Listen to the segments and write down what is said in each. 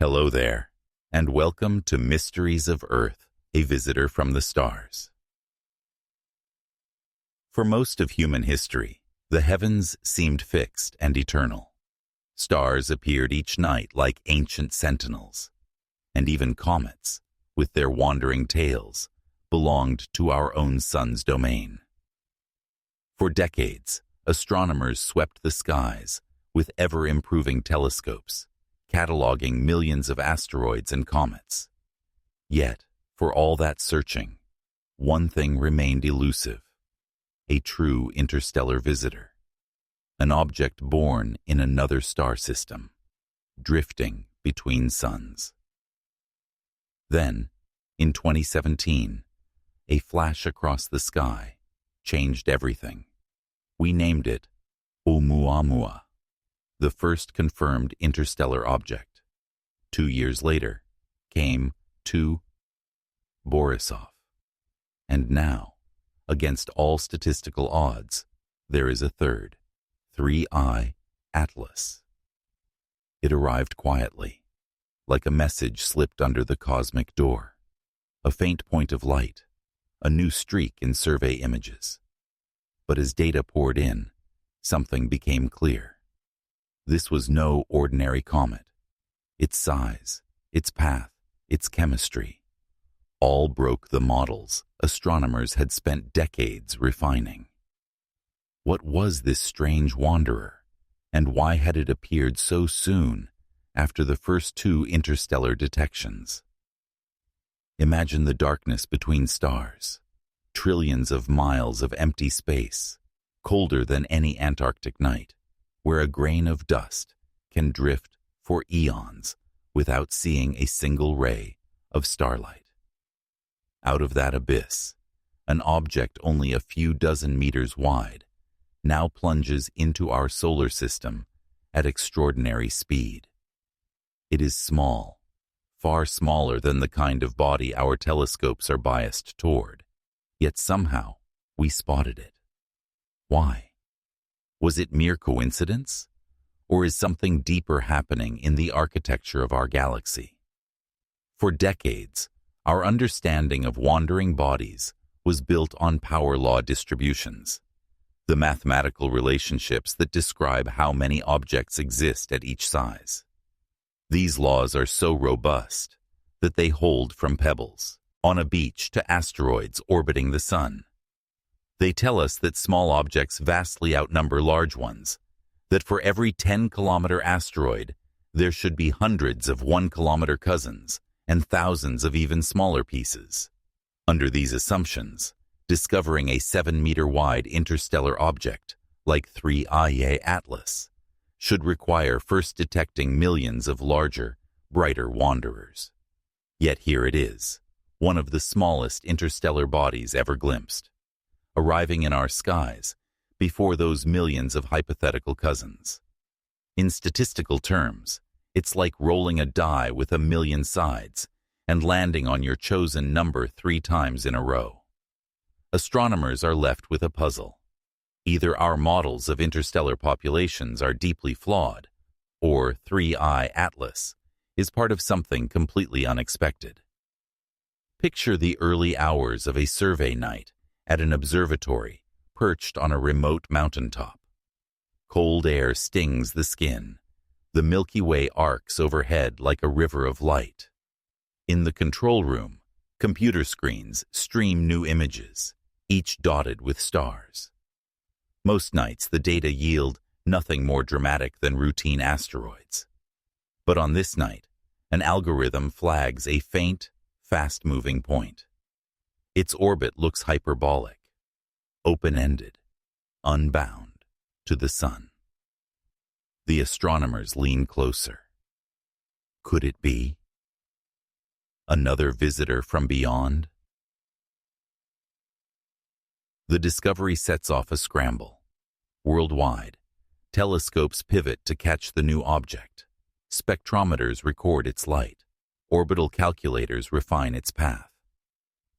Hello there, and welcome to Mysteries of Earth, a visitor from the stars. For most of human history, the heavens seemed fixed and eternal. Stars appeared each night like ancient sentinels, and even comets, with their wandering tails, belonged to our own sun's domain. For decades, astronomers swept the skies with ever-improving telescopes, cataloging millions of asteroids and comets. Yet, for all that searching, one thing remained elusive: a true interstellar visitor, an object born in another star system, drifting between suns. Then, in 2017, a flash across the sky changed everything. We named it Oumuamua, the first confirmed interstellar object. 2 years later came Borisov. And now, against all statistical odds, there is a third, 3I Atlas. It arrived quietly, like a message slipped under the cosmic door, a faint point of light, a new streak in survey images. But as data poured in, something became clear. This was no ordinary comet. Its size, its path, its chemistry, all broke the models astronomers had spent decades refining. What was this strange wanderer, and why had it appeared so soon after the first 2 interstellar detections? Imagine the darkness between stars, trillions of miles of empty space, colder than any Antarctic night, where a grain of dust can drift for eons without seeing a single ray of starlight. Out of that abyss, an object only a few dozen meters wide now plunges into our solar system at extraordinary speed. It is small, far smaller than the kind of body our telescopes are biased toward, yet somehow we spotted it. Why? Was it mere coincidence, or is something deeper happening in the architecture of our galaxy? For decades, our understanding of wandering bodies was built on power law distributions, the mathematical relationships that describe how many objects exist at each size. These laws are so robust that they hold from pebbles on a beach to asteroids orbiting the sun. They tell us that small objects vastly outnumber large ones, that for every 10-kilometer asteroid, there should be hundreds of 1-kilometer cousins and thousands of even smaller pieces. Under these assumptions, discovering a 7-meter-wide interstellar object like 3I Atlas should require first detecting millions of larger, brighter wanderers. Yet here it is, one of the smallest interstellar bodies ever glimpsed, arriving in our skies before those millions of hypothetical cousins. In statistical terms, it's like rolling a die with 1,000,000 sides and landing on your chosen number 3 times in a row. Astronomers are left with a puzzle. Either our models of interstellar populations are deeply flawed, or 3I Atlas is part of something completely unexpected. Picture the early hours of a survey night at an observatory perched on a remote mountaintop. Cold air stings the skin. The Milky Way arcs overhead like a river of light. In the control room, computer screens stream new images, each dotted with stars. Most nights, the data yield nothing more dramatic than routine asteroids. But on this night, an algorithm flags a faint, fast-moving point. Its orbit looks hyperbolic, open-ended, unbound to the sun. The astronomers lean closer. Could it be another visitor from beyond? The discovery sets off a scramble. Worldwide, telescopes pivot to catch the new object. Spectrometers record its light. Orbital calculators refine its path.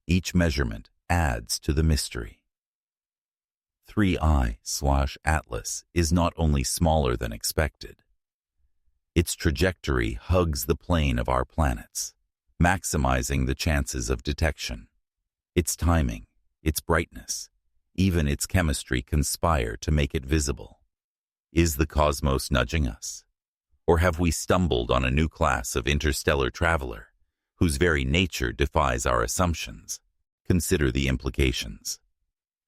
Each measurement adds to the mystery. 3I/Atlas is not only smaller than expected, Its trajectory hugs the plane of our planets, maximizing the chances of detection. Its timing, its brightness, even its chemistry conspire to make it visible. Is the cosmos nudging us? Or have we stumbled on a new class of interstellar traveler whose very nature defies our assumptions? Consider the implications.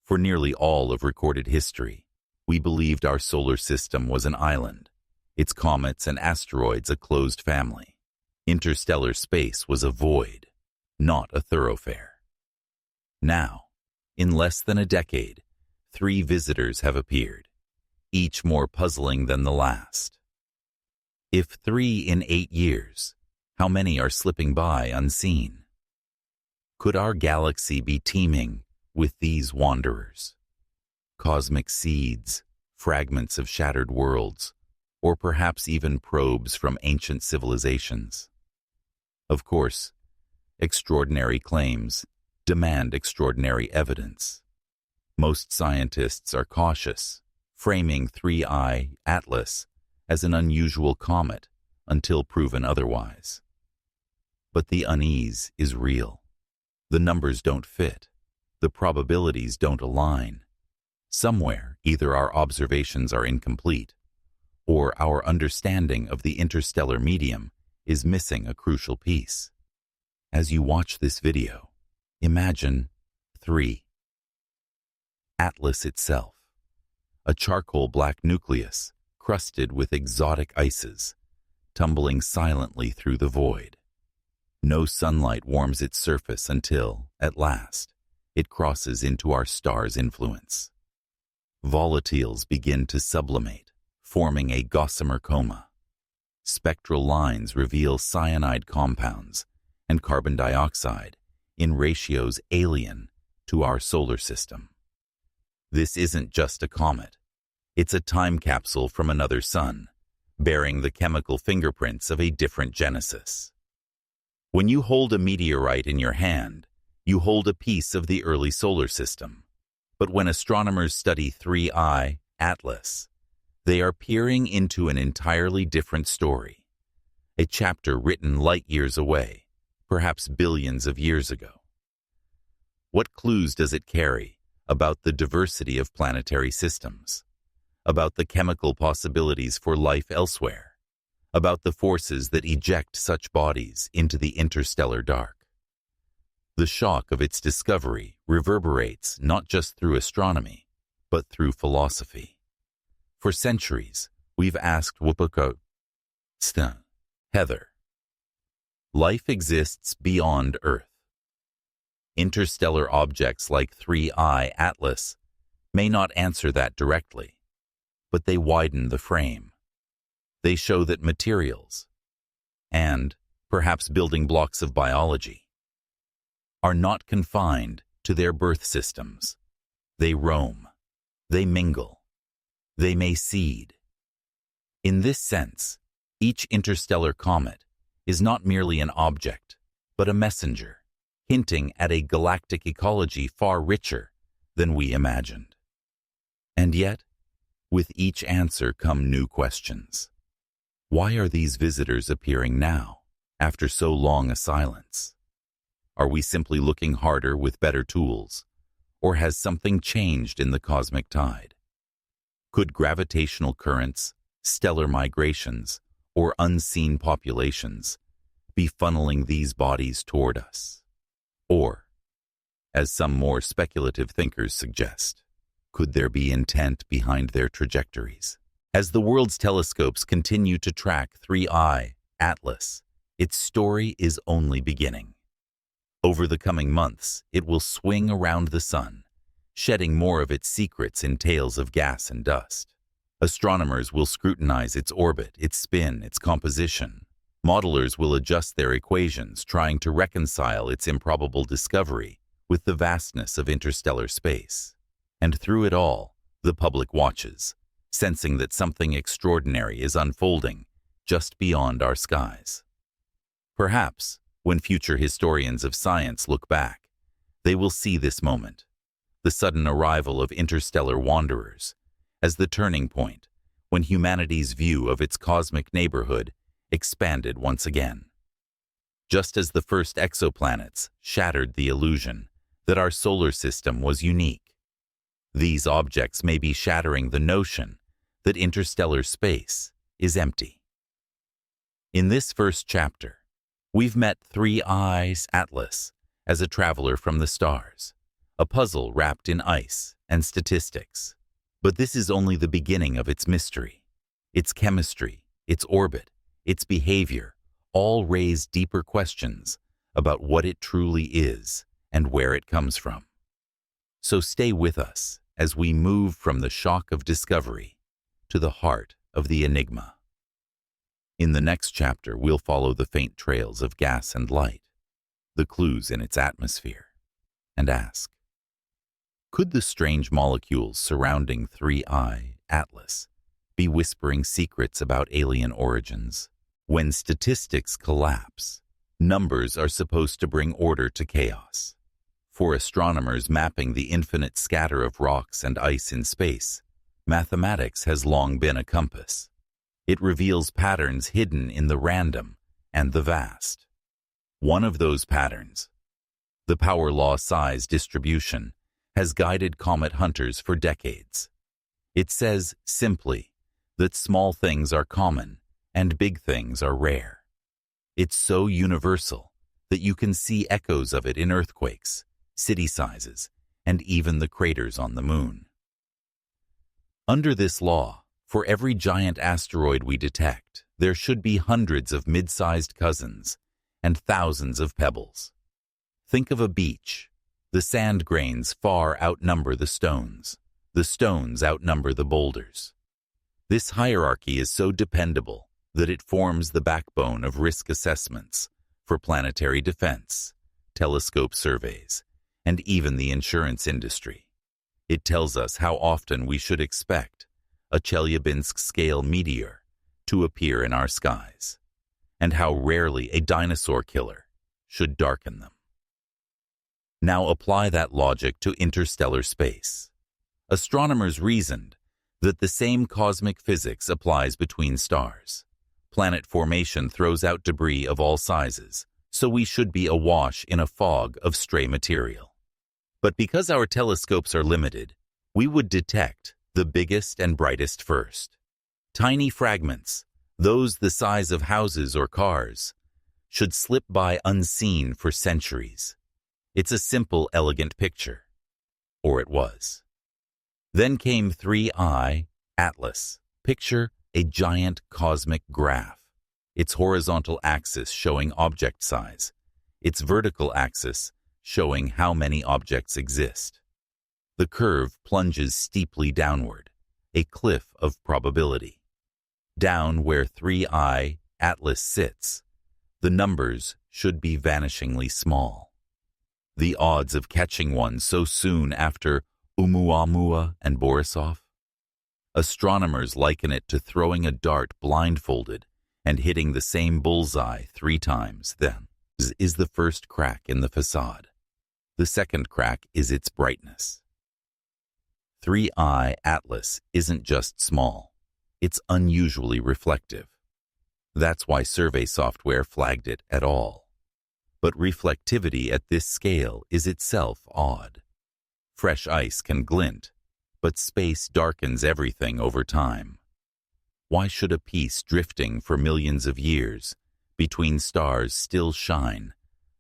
For nearly all of recorded history, we believed our solar system was an island, its comets and asteroids a closed family. Interstellar space was a void, not a thoroughfare. Now, in less than a decade, 3 visitors have appeared, each more puzzling than the last. If 3 in 8 years, how many are slipping by unseen? Could our galaxy be teeming with these wanderers? Cosmic seeds, fragments of shattered worlds, or perhaps even probes from ancient civilizations. Of course, extraordinary claims demand extraordinary evidence. Most scientists are cautious, framing 3I Atlas as an unusual comet until proven otherwise. But the unease is real. The numbers don't fit. The probabilities don't align. Somewhere, either our observations are incomplete, or our understanding of the interstellar medium is missing a crucial piece. As you watch this video, imagine 3. Atlas itself, a charcoal black nucleus crusted with exotic ices, tumbling silently through the void. No sunlight warms its surface until, at last, it crosses into our star's influence. Volatiles begin to sublimate, forming a gossamer coma. Spectral lines reveal cyanide compounds and carbon dioxide in ratios alien to our solar system. This isn't just a comet. It's a time capsule from another sun, bearing the chemical fingerprints of a different genesis. When you hold a meteorite in your hand, you hold a piece of the early solar system. But when astronomers study 3I Atlas, they are peering into an entirely different story, a chapter written light years away, perhaps billions of years ago. What clues does it carry about the diversity of planetary systems, about the chemical possibilities for life elsewhere, about the forces that eject such bodies into the interstellar dark? The shock of its discovery reverberates not just through astronomy, but through philosophy. For centuries, we've asked Wupako, Heather, life exists beyond Earth. Interstellar objects like 3I Atlas may not answer that directly, but they widen the frame. They show that materials, and perhaps building blocks of biology, are not confined to their birth systems. They roam, they mingle, they may seed. In this sense, each interstellar comet is not merely an object, but a messenger, hinting at a galactic ecology far richer than we imagined. And yet, with each answer come new questions. Why are these visitors appearing now, after so long a silence? Are we simply looking harder with better tools, or has something changed in the cosmic tide? Could gravitational currents, stellar migrations, or unseen populations be funneling these bodies toward us? Or, as some more speculative thinkers suggest, could there be intent behind their trajectories? As the world's telescopes continue to track 3I Atlas, its story is only beginning. Over the coming months, it will swing around the sun, shedding more of its secrets in tales of gas and dust. Astronomers will scrutinize its orbit, its spin, its composition. Modelers will adjust their equations, trying to reconcile its improbable discovery with the vastness of interstellar space. And through it all, the public watches, sensing that something extraordinary is unfolding just beyond our skies. Perhaps, when future historians of science look back, they will see this moment, the sudden arrival of interstellar wanderers, as the turning point when humanity's view of its cosmic neighborhood expanded once again. Just as the first exoplanets shattered the illusion that our solar system was unique, these objects may be shattering the notion that interstellar space is empty. In this first chapter, we've met Three Eyes Atlas as a traveler from the stars, a puzzle wrapped in ice and statistics. But this is only the beginning of its mystery. Its chemistry, its orbit, its behavior all raise deeper questions about what it truly is and where it comes from. So stay with us as we move from the shock of discovery to the heart of the enigma. In the next chapter, we'll follow the faint trails of gas and light, the clues in its atmosphere, and ask, could the strange molecules surrounding Three Eye Atlas be whispering secrets about alien origins? When statistics collapse, numbers are supposed to bring order to chaos. For astronomers mapping the infinite scatter of rocks and ice in space, mathematics has long been a compass. It reveals patterns hidden in the random and the vast. One of those patterns, the power law size distribution, has guided comet hunters for decades. It says, simply, that small things are common and big things are rare. It's so universal that you can see echoes of it in earthquakes, city sizes, and even the craters on the moon. Under this law, for every giant asteroid we detect, there should be hundreds of mid-sized cousins and thousands of pebbles. Think of a beach. The sand grains far outnumber the stones outnumber the boulders. This hierarchy is so dependable that it forms the backbone of risk assessments for planetary defense, telescope surveys, and even the insurance industry. It tells us how often we should expect a Chelyabinsk-scale meteor to appear in our skies, and how rarely a dinosaur killer should darken them. Now apply that logic to interstellar space. Astronomers reasoned that the same cosmic physics applies between stars. Planet formation throws out debris of all sizes, so we should be awash in a fog of stray material. But because our telescopes are limited, we would detect the biggest and brightest first. Tiny fragments, those the size of houses or cars, should slip by unseen for centuries. It's a simple, elegant picture. Or it was. Then came Three Eye Atlas. Picture a giant cosmic graph. Its horizontal axis showing object size. Its vertical axis showing how many objects exist. The curve plunges steeply downward, a cliff of probability. Down where Three Eye Atlas sits, the numbers should be vanishingly small. The odds of catching one so soon after Oumuamua and Borisov? Astronomers liken it to throwing a dart blindfolded and hitting the same bullseye 3 times. Then is the first crack in the facade. The second crack is its brightness. Three Eye Atlas isn't just small, it's unusually reflective. That's why survey software flagged it at all. But reflectivity at this scale is itself odd. Fresh ice can glint, but space darkens everything over time. Why should a piece drifting for millions of years between stars still shine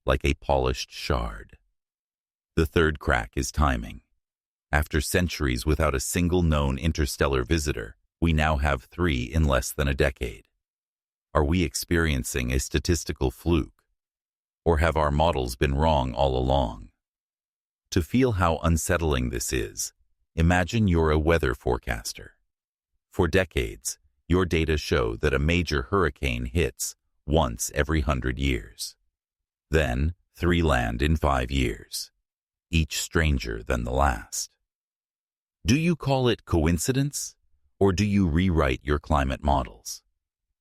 like a polished shard? The third crack is timing. After centuries without a single known interstellar visitor, we now have 3 in less than a decade. Are we experiencing a statistical fluke? Or have our models been wrong all along? To feel how unsettling this is, imagine you're a weather forecaster. For decades, your data show that a major hurricane hits once every 100 years. Then, 3 land in 5 years, each stranger than the last. Do you call it coincidence, or do you rewrite your climate models?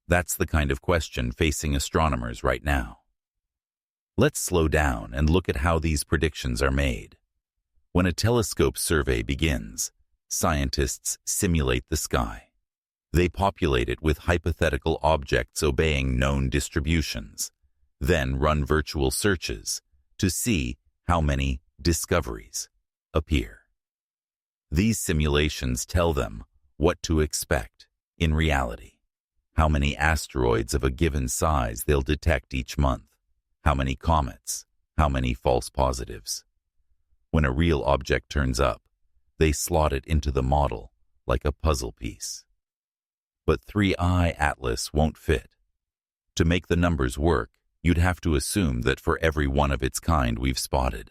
That's the kind of question facing astronomers right now. Let's slow down and look at how these predictions are made. When a telescope survey begins, scientists simulate the sky. They populate it with hypothetical objects obeying known distributions, then run virtual searches to see how many discoveries appear. These simulations tell them what to expect in reality, how many asteroids of a given size they'll detect each month, how many comets, how many false positives. When a real object turns up, they slot it into the model like a puzzle piece. But 3i Atlas won't fit. To make the numbers work, you'd have to assume that for every one of its kind we've spotted,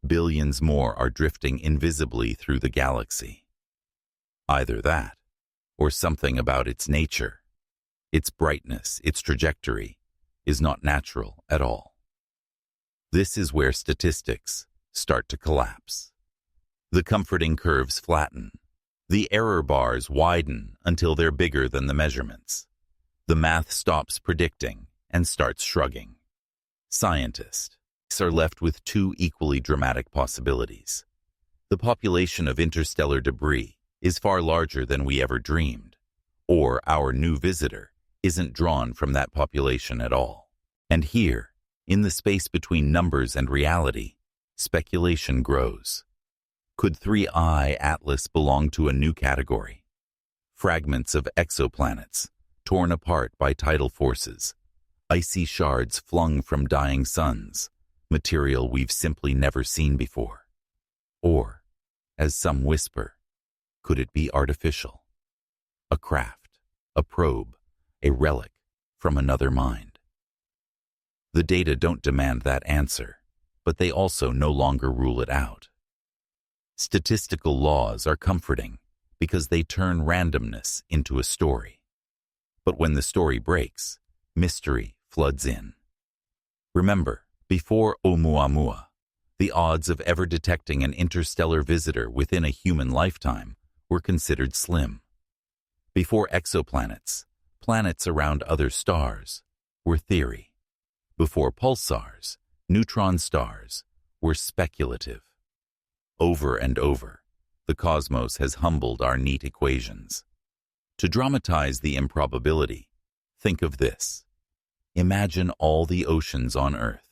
billions more are drifting invisibly through the galaxy. Either that, or something about its nature, its brightness, its trajectory, is not natural at all. This is where statistics start to collapse. The comforting curves flatten. The error bars widen until they're bigger than the measurements. The math stops predicting and starts shrugging. Scientists are left with two equally dramatic possibilities. The population of interstellar debris is far larger than we ever dreamed, or our new visitor isn't drawn from that population at all. And here, in the space between numbers and reality, speculation grows. Could 3i Atlas belong to a new category? Fragments of exoplanets, torn apart by tidal forces, icy shards flung from dying suns, material we've simply never seen before. Or, as some whisper, could it be artificial? A craft, a probe, a relic from another mind. The data don't demand that answer, but they also no longer rule it out. Statistical laws are comforting because they turn randomness into a story. But when the story breaks, mystery floods in. Remember, before Oumuamua, the odds of ever detecting an interstellar visitor within a human lifetime were considered slim. Before exoplanets, planets around other stars were theory. Before pulsars, neutron stars were speculative. Over and over, the cosmos has humbled our neat equations. To dramatize the improbability, think of this. Imagine all the oceans on Earth.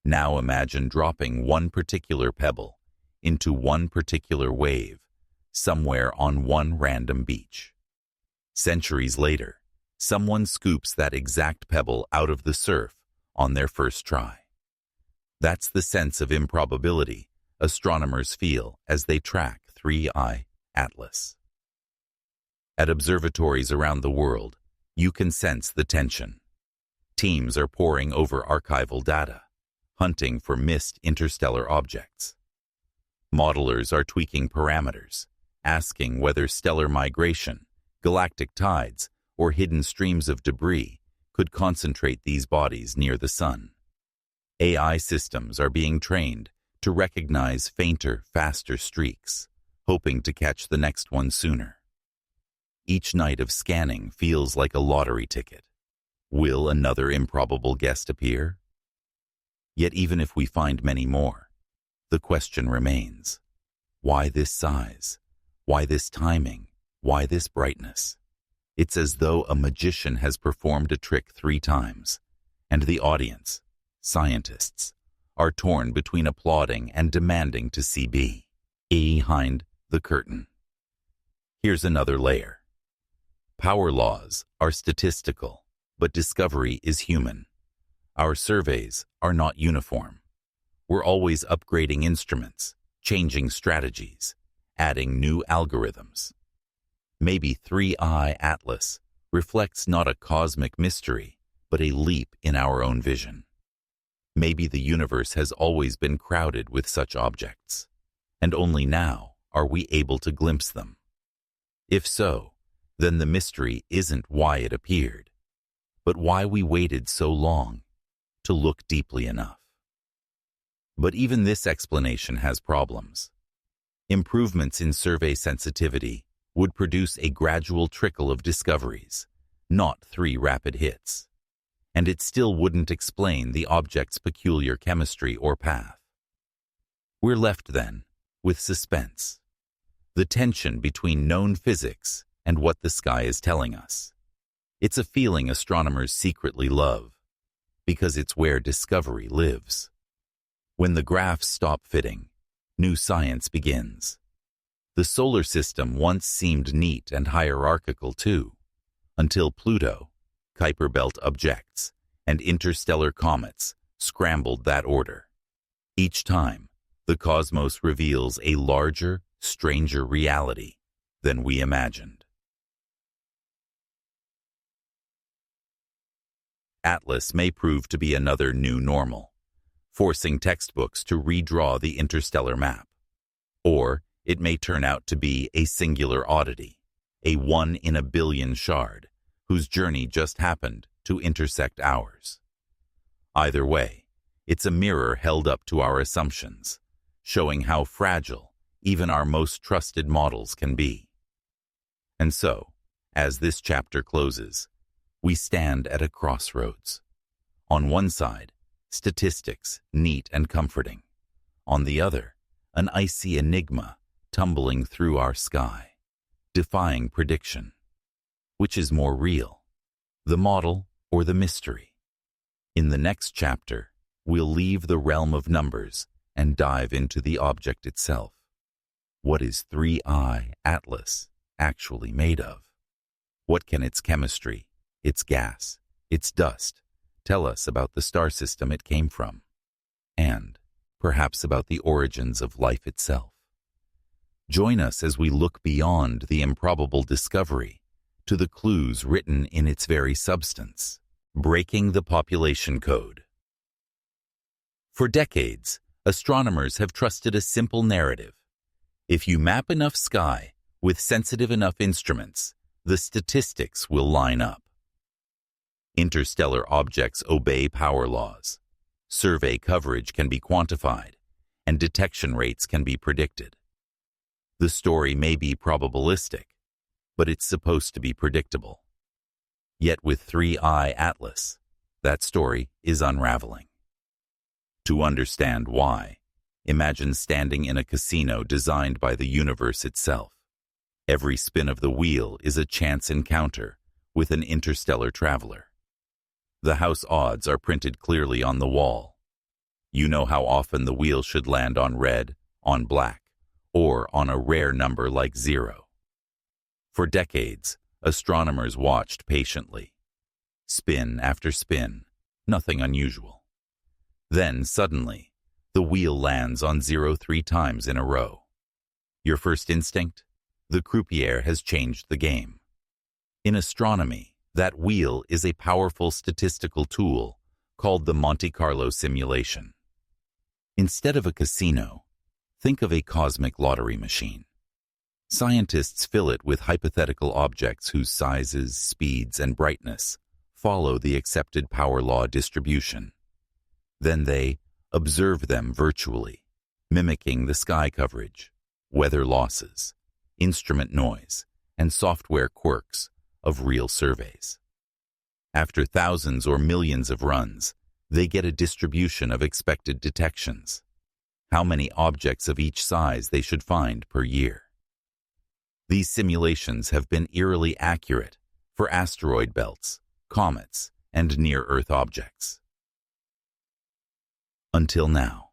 Now imagine dropping one particular pebble into one particular wave somewhere on one random beach. Centuries later, someone scoops that exact pebble out of the surf on their first try. That's the sense of improbability astronomers feel as they track 3i Atlas. At observatories around the world, you can sense the tension. Teams are poring over archival data, hunting for missed interstellar objects. Modelers are tweaking parameters, asking whether stellar migration, galactic tides, or hidden streams of debris could concentrate these bodies near the sun. AI systems are being trained to recognize fainter, faster streaks, hoping to catch the next one sooner. Each night of scanning feels like a lottery ticket. Will another improbable guest appear? Yet even if we find many more, the question remains, why this size? Why this timing? Why this brightness? It's as though a magician has performed a trick 3 times, and the audience, scientists, are torn between applauding and demanding to see behind the curtain. Here's another layer. Power laws are statistical, but discovery is human. Our surveys are not uniform. We're always upgrading instruments, changing strategies, adding new algorithms. Maybe 3i Atlas reflects not a cosmic mystery, but a leap in our own vision. Maybe the universe has always been crowded with such objects, and only now are we able to glimpse them. If so, then the mystery isn't why it appeared, but why we waited so long to look deeply enough. But even this explanation has problems. Improvements in survey sensitivity would produce a gradual trickle of discoveries, not 3 rapid hits. And it still wouldn't explain the object's peculiar chemistry or path. We're left, then, with suspense. The tension between known physics and what the sky is telling us. It's a feeling astronomers secretly love, because it's where discovery lives. When the graphs stop fitting, new science begins. The solar system once seemed neat and hierarchical too, until Pluto, Kuiper Belt objects, and interstellar comets scrambled that order. Each time, the cosmos reveals a larger, stranger reality than we imagined. Atlas may prove to be another new normal, forcing textbooks to redraw the interstellar map. Or it may turn out to be a singular oddity, a one-in-a-billion shard, whose journey just happened to intersect ours. Either way, it's a mirror held up to our assumptions, showing how fragile even our most trusted models can be. And so, as this chapter closes, we stand at a crossroads. On one side, statistics, neat and comforting. On the other, an icy enigma tumbling through our sky, defying prediction. Which is more real, the model or the mystery? In the next chapter, we'll leave the realm of numbers and dive into the object itself. What is 3I Atlas actually made of? What can its chemistry, its gas, its dust tell us about the star system it came from? And perhaps about the origins of life itself. Join us as we look beyond the improbable discovery to the clues written in its very substance, breaking the population code. For decades, astronomers have trusted a simple narrative. If you map enough sky with sensitive enough instruments, the statistics will line up. Interstellar objects obey power laws. Survey coverage can be quantified, and detection rates can be predicted. The story may be probabilistic, but it's supposed to be predictable. Yet with 3I Atlas, that story is unraveling. To understand why, imagine standing in a casino designed by the universe itself. Every spin of the wheel is a chance encounter with an interstellar traveler. The house odds are printed clearly on the wall. You know how often the wheel should land on red, on black, or on a rare number like 0. For decades, astronomers watched patiently. Spin after spin, nothing unusual. Then, suddenly, the wheel lands on 0 3 times in a row. Your first instinct? The croupier has changed the game. In astronomy, that wheel is a powerful statistical tool called the Monte Carlo simulation. Instead of a casino, think of a cosmic lottery machine. Scientists fill it with hypothetical objects whose sizes, speeds, and brightness follow the accepted power law distribution. Then they observe them virtually, mimicking the sky coverage, weather losses, instrument noise, and software quirks of real surveys. After thousands or millions of runs, they get a distribution of expected detections, how many objects of each size they should find per year. These simulations have been eerily accurate for asteroid belts, comets, and near-Earth objects. Until now.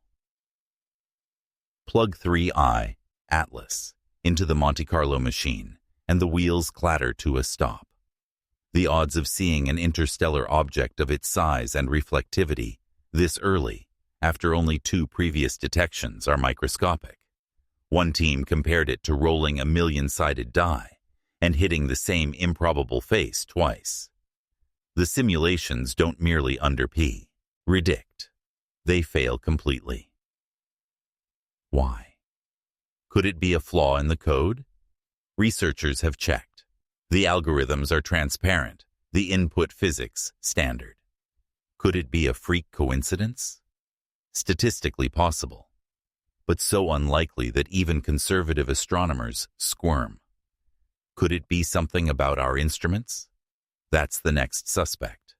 Plug 3I Atlas into the Monte Carlo machine, and the wheels clatter to a stop. The odds of seeing an interstellar object of its size and reflectivity this early, after only 2 previous detections, are microscopic. One team compared it to rolling a million-sided die and hitting the same improbable face twice. The simulations don't merely predict. They fail completely. Why? Could it be a flaw in the code? Researchers have checked. The algorithms are transparent, the input physics standard. Could it be a freak coincidence? Statistically possible, but so unlikely that even conservative astronomers squirm. Could it be something about our instruments? That's the next suspect.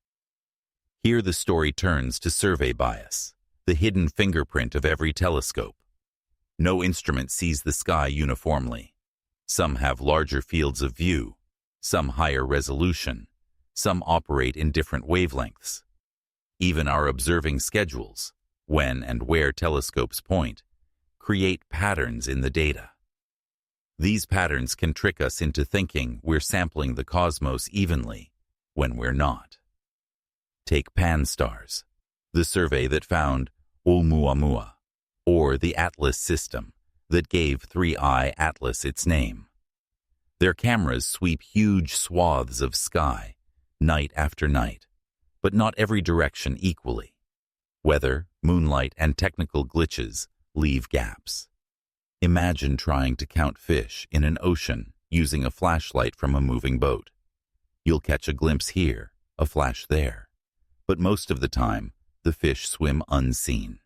Here the story turns to survey bias, the hidden fingerprint of every telescope. No instrument sees the sky uniformly. Some have larger fields of view, some higher resolution, some operate in different wavelengths. Even our observing schedules, when and where telescopes point, create patterns in the data. These patterns can trick us into thinking we're sampling the cosmos evenly when we're not. Take Pan-STARRS, the survey that found Oumuamua, or the Atlas system that gave 3I Atlas its name. Their cameras sweep huge swaths of sky, night after night, but not every direction equally. Weather, moonlight, and technical glitches leave gaps. Imagine trying to count fish in an ocean using a flashlight from a moving boat. You'll catch a glimpse here, a flash there, but most of the time, the fish swim unseen.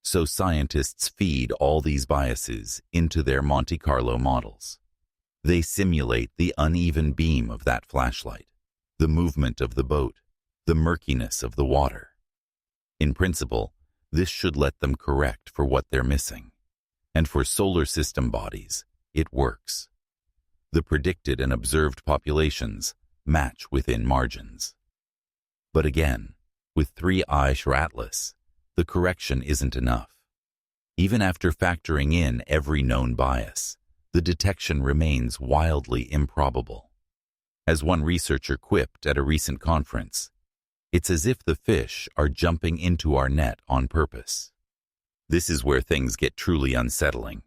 So scientists feed all these biases into their Monte Carlo models. They simulate the uneven beam of that flashlight, the movement of the boat, the murkiness of the water. In principle, this should let them correct for what they're missing. And for solar system bodies, it works. The predicted and observed populations match within margins. But again, with 3I Atlas, the correction isn't enough. Even after factoring in every known bias, the detection remains wildly improbable. As one researcher quipped at a recent conference, it's as if the fish are jumping into our net on purpose. This is where things get truly unsettling,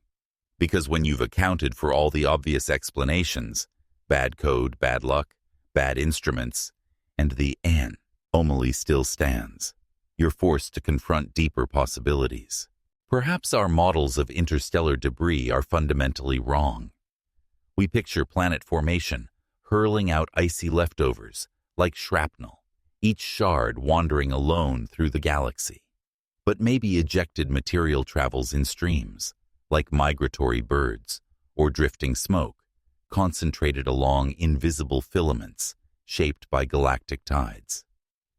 because when you've accounted for all the obvious explanations, bad code, bad luck, bad instruments, and the anomaly still stands, you're forced to confront deeper possibilities. Perhaps our models of interstellar debris are fundamentally wrong. We picture planet formation hurling out icy leftovers like shrapnel, each shard wandering alone through the galaxy. But maybe ejected material travels in streams, like migratory birds, or drifting smoke, concentrated along invisible filaments shaped by galactic tides.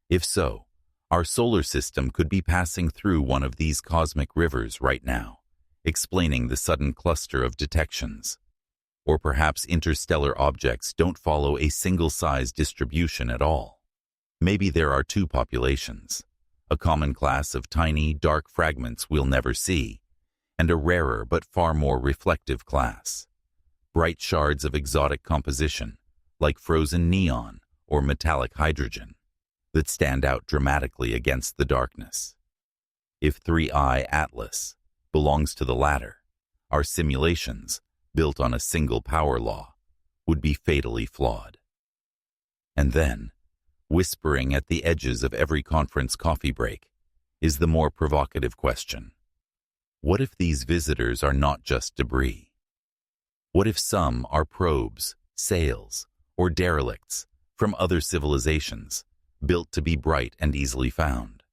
If so, our solar system could be passing through one of these cosmic rivers right now, explaining the sudden cluster of detections. Or perhaps interstellar objects don't follow a single-size distribution at all. Maybe there are two populations, a common class of tiny, dark fragments we'll never see, and a rarer but far more reflective class, bright shards of exotic composition, like frozen neon or metallic hydrogen, that stand out dramatically against the darkness. If 3I Atlas belongs to the latter, our simulations, built on a single power law, would be fatally flawed. And then, whispering at the edges of every conference coffee break, is the more provocative question. What if these visitors are not just debris? What if some are probes, sails, or derelicts from other civilizations, built to be bright and easily found?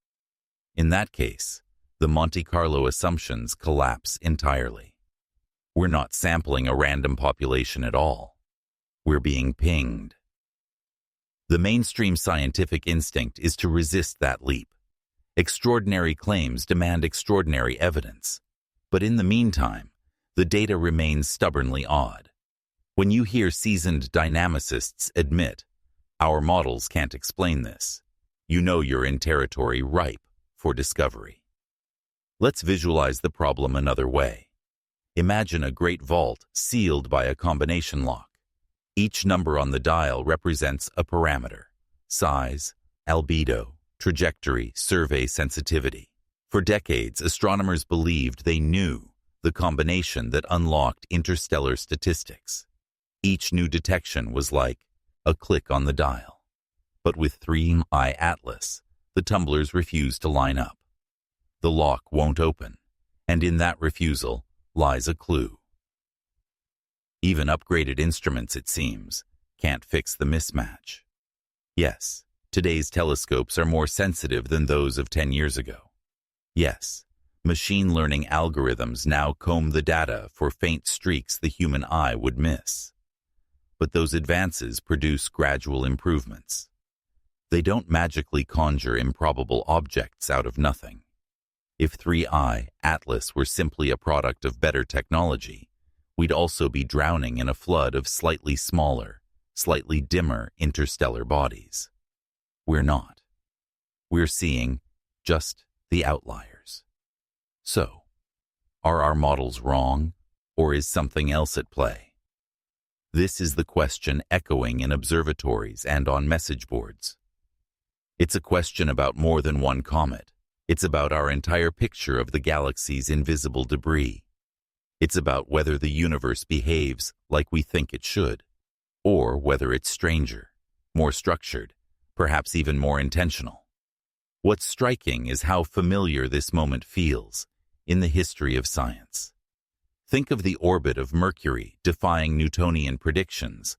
In that case, the Monte Carlo assumptions collapse entirely. We're not sampling a random population at all. We're being pinged. The mainstream scientific instinct is to resist that leap. Extraordinary claims demand extraordinary evidence. But in the meantime, the data remains stubbornly odd. When you hear seasoned dynamicists admit, "Our models can't explain this," you know you're in territory ripe for discovery. Let's visualize the problem another way. Imagine a great vault sealed by a combination lock. Each number on the dial represents a parameter: size, albedo, trajectory, survey sensitivity. For decades, astronomers believed they knew the combination that unlocked interstellar statistics. Each new detection was like a click on the dial. But with 3I Atlas, the tumblers refuse to line up. The lock won't open, and in that refusal lies a clue. Even upgraded instruments, it seems, can't fix the mismatch. Yes, today's telescopes are more sensitive than those of 10 years ago. Yes, machine learning algorithms now comb the data for faint streaks the human eye would miss. But those advances produce gradual improvements. They don't magically conjure improbable objects out of nothing. If 3I Atlas were simply a product of better technology, we'd also be drowning in a flood of slightly smaller, slightly dimmer interstellar bodies. We're not. We're seeing just the outliers. So, are our models wrong, or is something else at play? This is the question echoing in observatories and on message boards. It's a question about more than one comet. It's about our entire picture of the galaxy's invisible debris. It's about whether the universe behaves like we think it should, or whether it's stranger, more structured, perhaps even more intentional. What's striking is how familiar this moment feels in the history of science. Think of the orbit of Mercury defying Newtonian predictions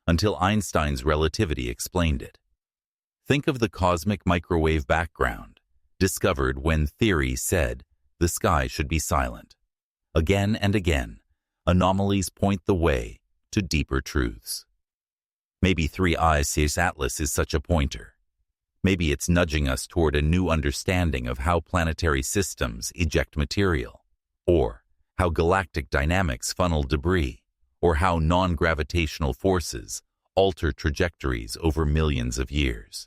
until Einstein's relativity explained it. Think of the cosmic microwave background discovered when theory said the sky should be silent. Again and again, anomalies point the way to deeper truths. Maybe 3I Cirrus Atlas is such a pointer. Maybe it's nudging us toward a new understanding of how planetary systems eject material, or how galactic dynamics funnel debris, or how non-gravitational forces alter trajectories over millions of years.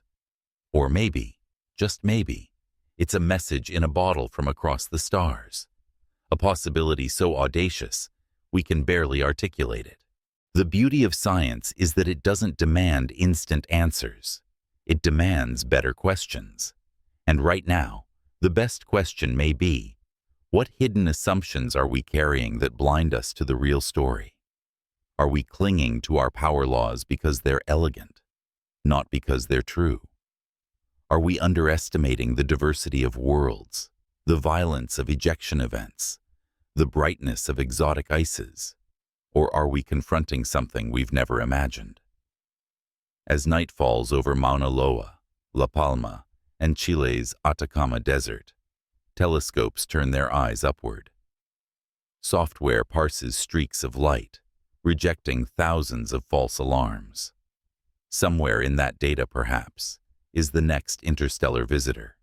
Or maybe, just maybe, it's a message in a bottle from across the stars, a possibility so audacious we can barely articulate it. The beauty of science is that it doesn't demand instant answers. It demands better questions. And right now, the best question may be, what hidden assumptions are we carrying that blind us to the real story? Are we clinging to our power laws because they're elegant, not because they're true? Are we underestimating the diversity of worlds, the violence of ejection events, the brightness of exotic ices? Or are we confronting something we've never imagined? As night falls over Mauna Loa, La Palma, and Chile's Atacama Desert, telescopes turn their eyes upward. Software parses streaks of light, rejecting thousands of false alarms. Somewhere in that data, perhaps, is the next interstellar visitor,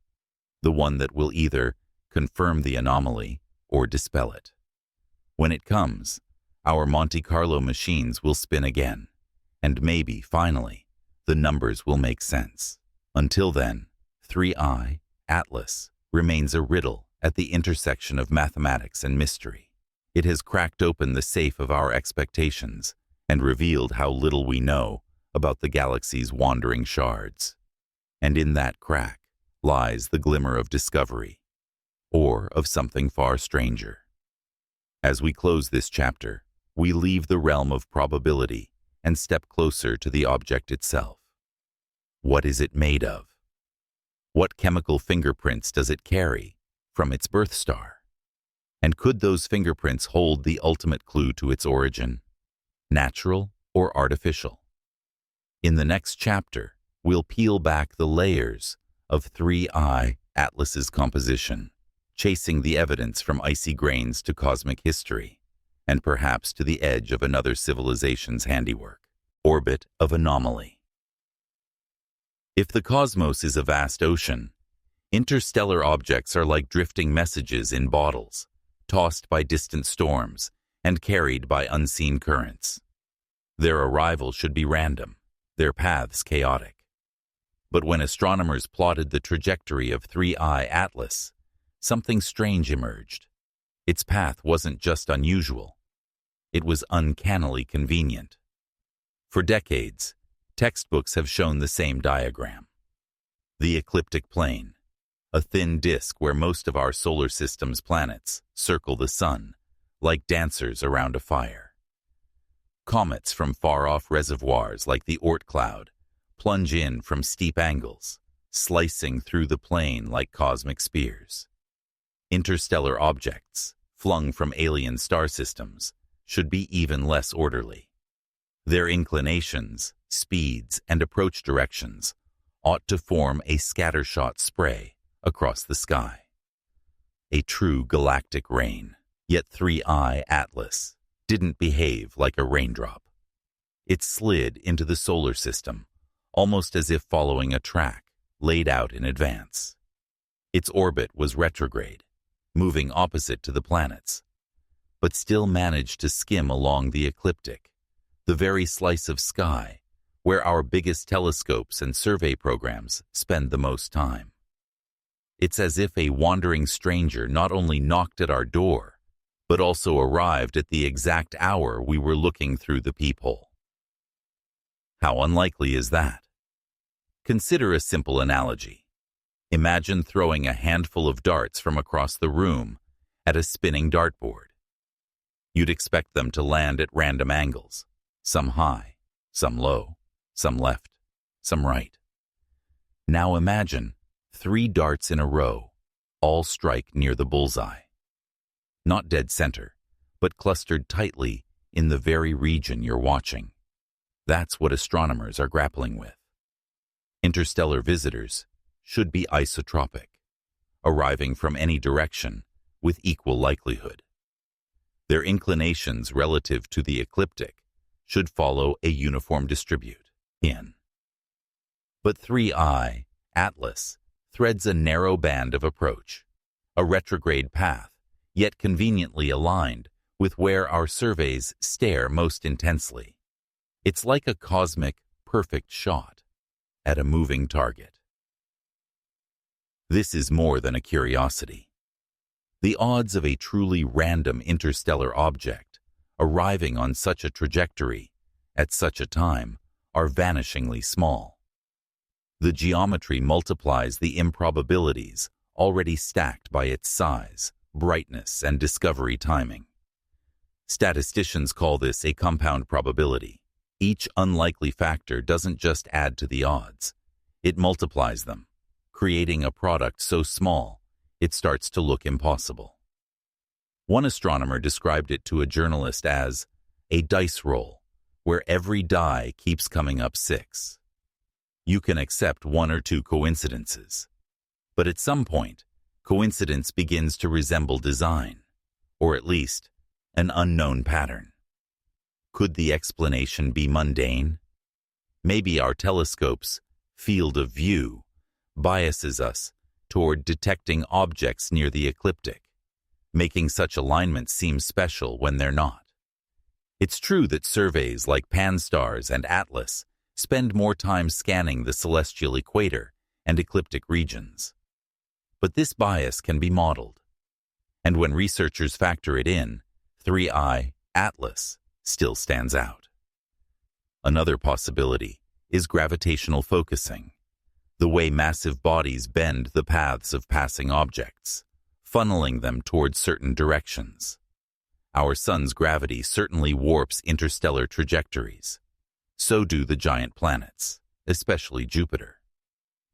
the one that will either confirm the anomaly or dispel it. When it comes, our Monte Carlo machines will spin again, and maybe, finally, the numbers will make sense. Until then, 3I, Atlas, remains a riddle at the intersection of mathematics and mystery. It has cracked open the safe of our expectations and revealed how little we know about the galaxy's wandering shards. And in that crack lies the glimmer of discovery, or of something far stranger. As we close this chapter, we leave the realm of probability and step closer to the object itself. What is it made of? What chemical fingerprints does it carry from its birth star? And could those fingerprints hold the ultimate clue to its origin, natural or artificial? In the next chapter, we'll peel back the layers of 3I Atlas's composition, chasing the evidence from icy grains to cosmic history, and perhaps to the edge of another civilization's handiwork, orbit of anomaly. If the cosmos is a vast ocean, interstellar objects are like drifting messages in bottles, tossed by distant storms and carried by unseen currents. Their arrival should be random, their paths chaotic. But when astronomers plotted the trajectory of 3I Atlas, something strange emerged. Its path wasn't just unusual. It was uncannily convenient. For decades, textbooks have shown the same diagram. The ecliptic plane, a thin disk where most of our solar system's planets circle the sun, like dancers around a fire. Comets from far-off reservoirs like the Oort cloud plunge in from steep angles, slicing through the plane like cosmic spears. Interstellar objects, flung from alien star systems, should be even less orderly. Their inclinations, speeds, and approach directions ought to form a scattershot spray across the sky. A true galactic rain, yet 3I Atlas didn't behave like a raindrop. It slid into the solar system, almost as if following a track laid out in advance. Its orbit was retrograde, moving opposite to the planets, but still managed to skim along the ecliptic, the very slice of sky where our biggest telescopes and survey programs spend the most time. It's as if a wandering stranger not only knocked at our door, but also arrived at the exact hour we were looking through the peephole. How unlikely is that? Consider a simple analogy. Imagine throwing a handful of darts from across the room at a spinning dartboard. You'd expect them to land at random angles, some high, some low, some left, some right. Now imagine 3 darts in a row, all strike near the bullseye. Not dead center, but clustered tightly in the very region you're watching. That's what astronomers are grappling with. Interstellar visitors should be isotropic, arriving from any direction with equal likelihood. Their inclinations relative to the ecliptic should follow a uniform distribute in. But 3I, Atlas, threads a narrow band of approach, a retrograde path, yet conveniently aligned with where our surveys stare most intensely. It's like a cosmic, perfect shot at a moving target. This is more than a curiosity. The odds of a truly random interstellar object arriving on such a trajectory at such a time are vanishingly small. The geometry multiplies the improbabilities already stacked by its size, brightness, and discovery timing. Statisticians call this a compound probability. Each unlikely factor doesn't just add to the odds, it multiplies them, creating a product so small it starts to look impossible. One astronomer described it to a journalist as a dice roll, where every die keeps coming up 6. You can accept 1 or 2 coincidences, but at some point, coincidence begins to resemble design, or at least an unknown pattern. Could the explanation be mundane? Maybe our telescope's field of view biases us toward detecting objects near the ecliptic, making such alignments seem special when they're not. It's true that surveys like Pan-STARRS and Atlas spend more time scanning the celestial equator and ecliptic regions. But this bias can be modeled. And when researchers factor it in, 3I, Atlas, still stands out. Another possibility is gravitational focusing, the way massive bodies bend the paths of passing objects, funneling them towards certain directions. Our sun's gravity certainly warps interstellar trajectories. So do the giant planets, especially Jupiter.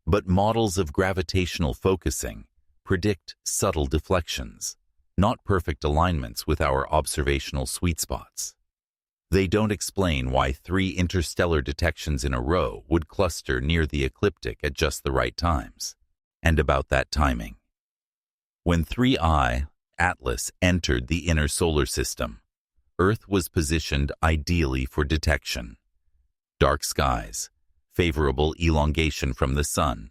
But models of gravitational focusing predict subtle deflections, not perfect alignments with our observational sweet spots. They don't explain why 3 interstellar detections in a row would cluster near the ecliptic at just the right times, and about that timing. When 3I, Atlas, entered the inner solar system, Earth was positioned ideally for detection. Dark skies, favorable elongation from the sun,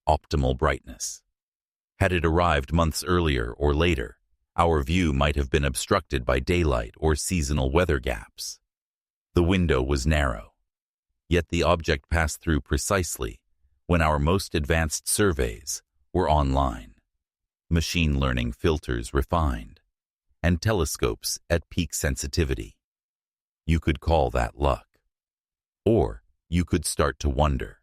optimal brightness. Had it arrived months earlier or later, our view might have been obstructed by daylight or seasonal weather gaps. The window was narrow, yet the object passed through precisely when our most advanced surveys were online, machine learning filters refined, and telescopes at peak sensitivity. You could call that luck. Or you could start to wonder,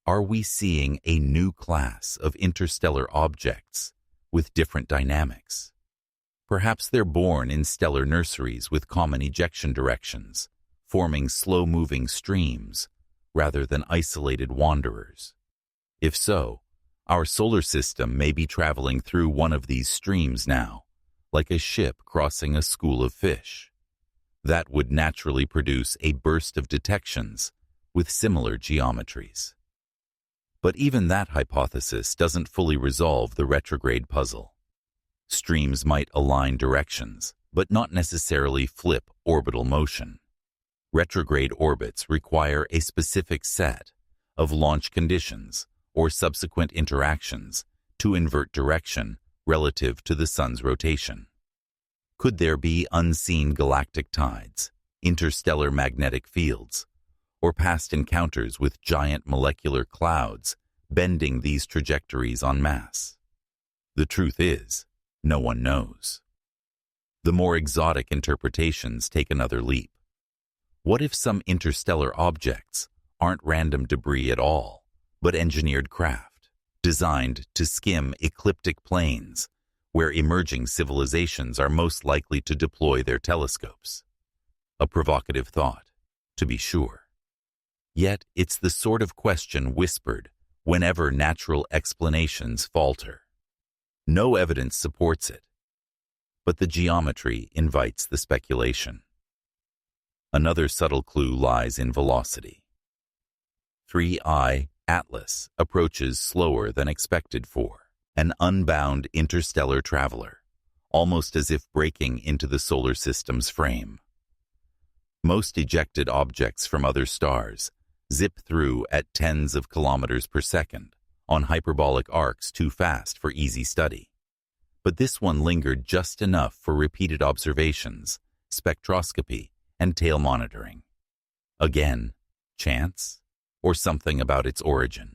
are we seeing a new class of interstellar objects with different dynamics? Perhaps they're born in stellar nurseries with common ejection directions, forming slow-moving streams rather than isolated wanderers. If so, our solar system may be traveling through one of these streams now, like a ship crossing a school of fish. That would naturally produce a burst of detections with similar geometries. But even that hypothesis doesn't fully resolve the retrograde puzzle. Streams might align directions, but not necessarily flip orbital motion. Retrograde orbits require a specific set of launch conditions or subsequent interactions to invert direction relative to the sun's rotation. Could there be unseen galactic tides, interstellar magnetic fields, or past encounters with giant molecular clouds bending these trajectories en masse? The truth is, no one knows. The more exotic interpretations take another leap. What if some interstellar objects aren't random debris at all, but engineered craft, designed to skim ecliptic plains where emerging civilizations are most likely to deploy their telescopes? A provocative thought, to be sure. Yet it's the sort of question whispered whenever natural explanations falter. No evidence supports it, but the geometry invites the speculation. Another subtle clue lies in velocity. 3I Atlas approaches slower than expected for an unbound interstellar traveler, almost as if breaking into the solar system's frame. Most ejected objects from other stars zip through at tens of kilometers per second on hyperbolic arcs too fast for easy study. But this one lingered just enough for repeated observations, spectroscopy, and tail monitoring. Again, chance, or something about its origin?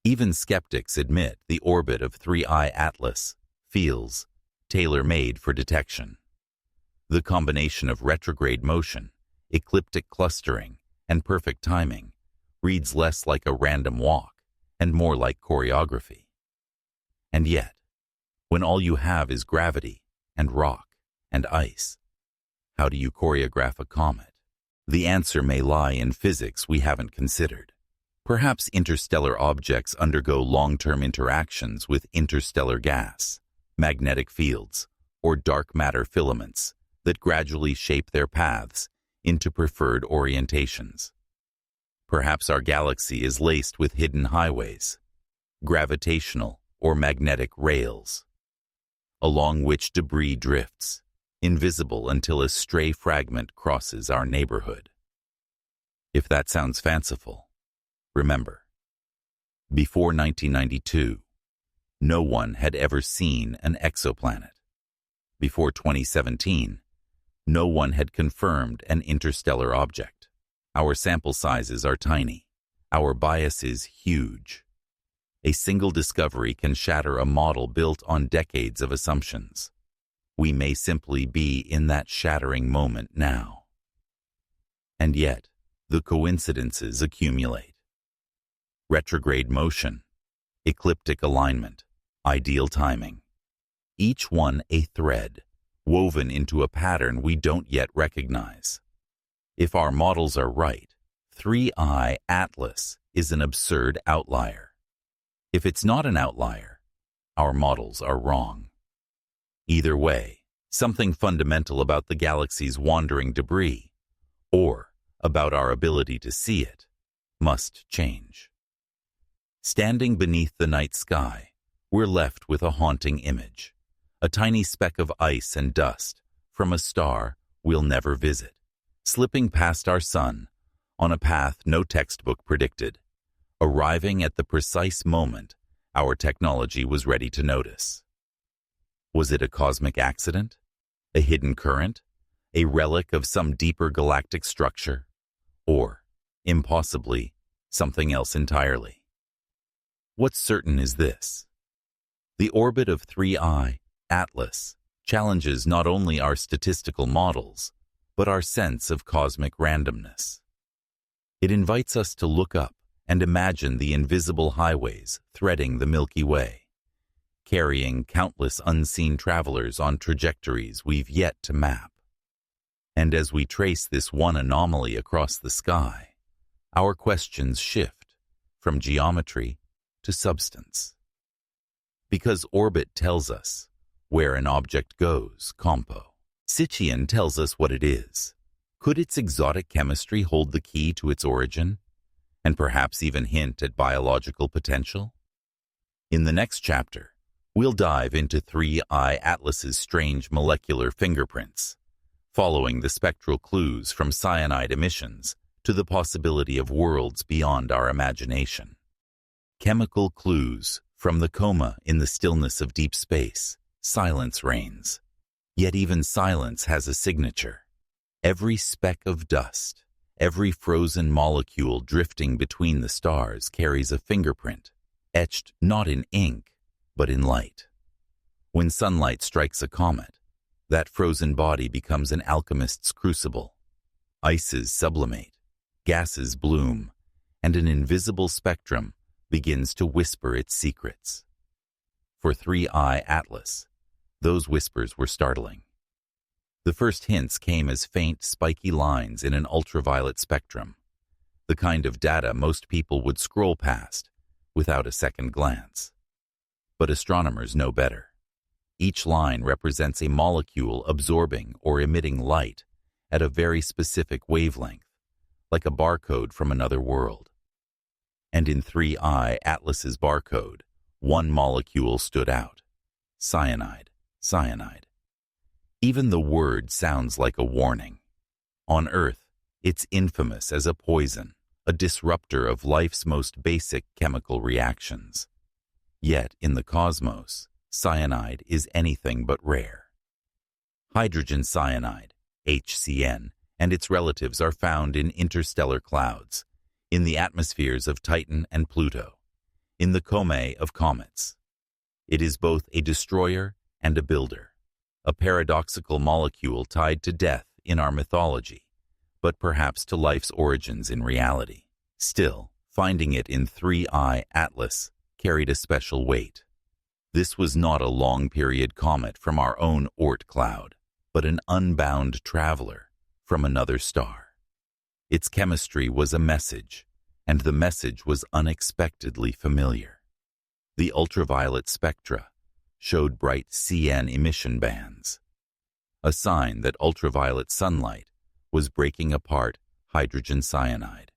Even skeptics admit the orbit of 3I Atlas feels tailor-made for detection. The combination of retrograde motion, ecliptic clustering, and perfect timing reads less like a random walk and more like choreography. And yet, when all you have is gravity and rock and ice, how do you choreograph a comet? The answer may lie in physics we haven't considered. Perhaps interstellar objects undergo long-term interactions with interstellar gas, magnetic fields, or dark matter filaments that gradually shape their paths into preferred orientations. Perhaps our galaxy is laced with hidden highways, gravitational or magnetic rails, along which debris drifts, invisible until a stray fragment crosses our neighborhood. If that sounds fanciful, remember, before 1992, no one had ever seen an exoplanet. Before 2017, no one had confirmed an interstellar object. Our sample sizes are tiny. Our bias is huge. A single discovery can shatter a model built on decades of assumptions. We may simply be in that shattering moment now. And yet, the coincidences accumulate. Retrograde motion, ecliptic alignment, ideal timing. Each one a thread, woven into a pattern we don't yet recognize. If our models are right, 3I Atlas is an absurd outlier. If it's not an outlier, our models are wrong. Either way, something fundamental about the galaxy's wandering debris, or about our ability to see it, must change. Standing beneath the night sky, we're left with a haunting image, a tiny speck of ice and dust from a star we'll never visit, slipping past our sun on a path no textbook predicted, arriving at the precise moment our technology was ready to notice. Was it a cosmic accident? A hidden current? A relic of some deeper galactic structure? Or, impossibly, something else entirely? What's certain is this: the orbit of 3I Atlas challenges not only our statistical models, but our sense of cosmic randomness. It invites us to look up and imagine the invisible highways threading the Milky Way, carrying countless unseen travelers on trajectories we've yet to map. And as we trace this one anomaly across the sky, our questions shift from geometry to substance. Because orbit tells us where an object goes, compo. Sitchian tells us what it is. Could its exotic chemistry hold the key to its origin, and perhaps even hint at biological potential? In the next chapter, we'll dive into 3I Atlas's strange molecular fingerprints, following the spectral clues from cyanide emissions to the possibility of worlds beyond our imagination. Chemical clues from the coma in the stillness of deep space. Silence reigns. Yet even silence has a signature. Every speck of dust, Every frozen molecule drifting between the stars carries a fingerprint, etched not in ink, but in light. When sunlight strikes a comet, that frozen body becomes an alchemist's crucible. Ices sublimate, gases bloom, and an invisible spectrum begins to whisper its secrets. For 3I Atlas, those whispers were startling. The first hints came as faint, spiky lines in an ultraviolet spectrum, the kind of data most people would scroll past without a second glance. But astronomers know better. Each line represents a molecule absorbing or emitting light at a very specific wavelength, like a barcode from another world. And in 3I Atlas's barcode, one molecule stood out: cyanide, cyanide. Even the word sounds like a warning. On Earth, it's infamous as a poison, a disruptor of life's most basic chemical reactions. Yet, in the cosmos, cyanide is anything but rare. Hydrogen cyanide, HCN, and its relatives are found in interstellar clouds, in the atmospheres of Titan and Pluto, in the coma of comets. It is both a destroyer and a builder, a paradoxical molecule tied to death in our mythology, but perhaps to life's origins in reality. Still, finding it in 3I Atlas carried a special weight. This was not a long-period comet from our own Oort cloud, but an unbound traveler from another star. Its chemistry was a message, and the message was unexpectedly familiar. The ultraviolet spectra showed bright CN emission bands, a sign that ultraviolet sunlight was breaking apart hydrogen cyanide,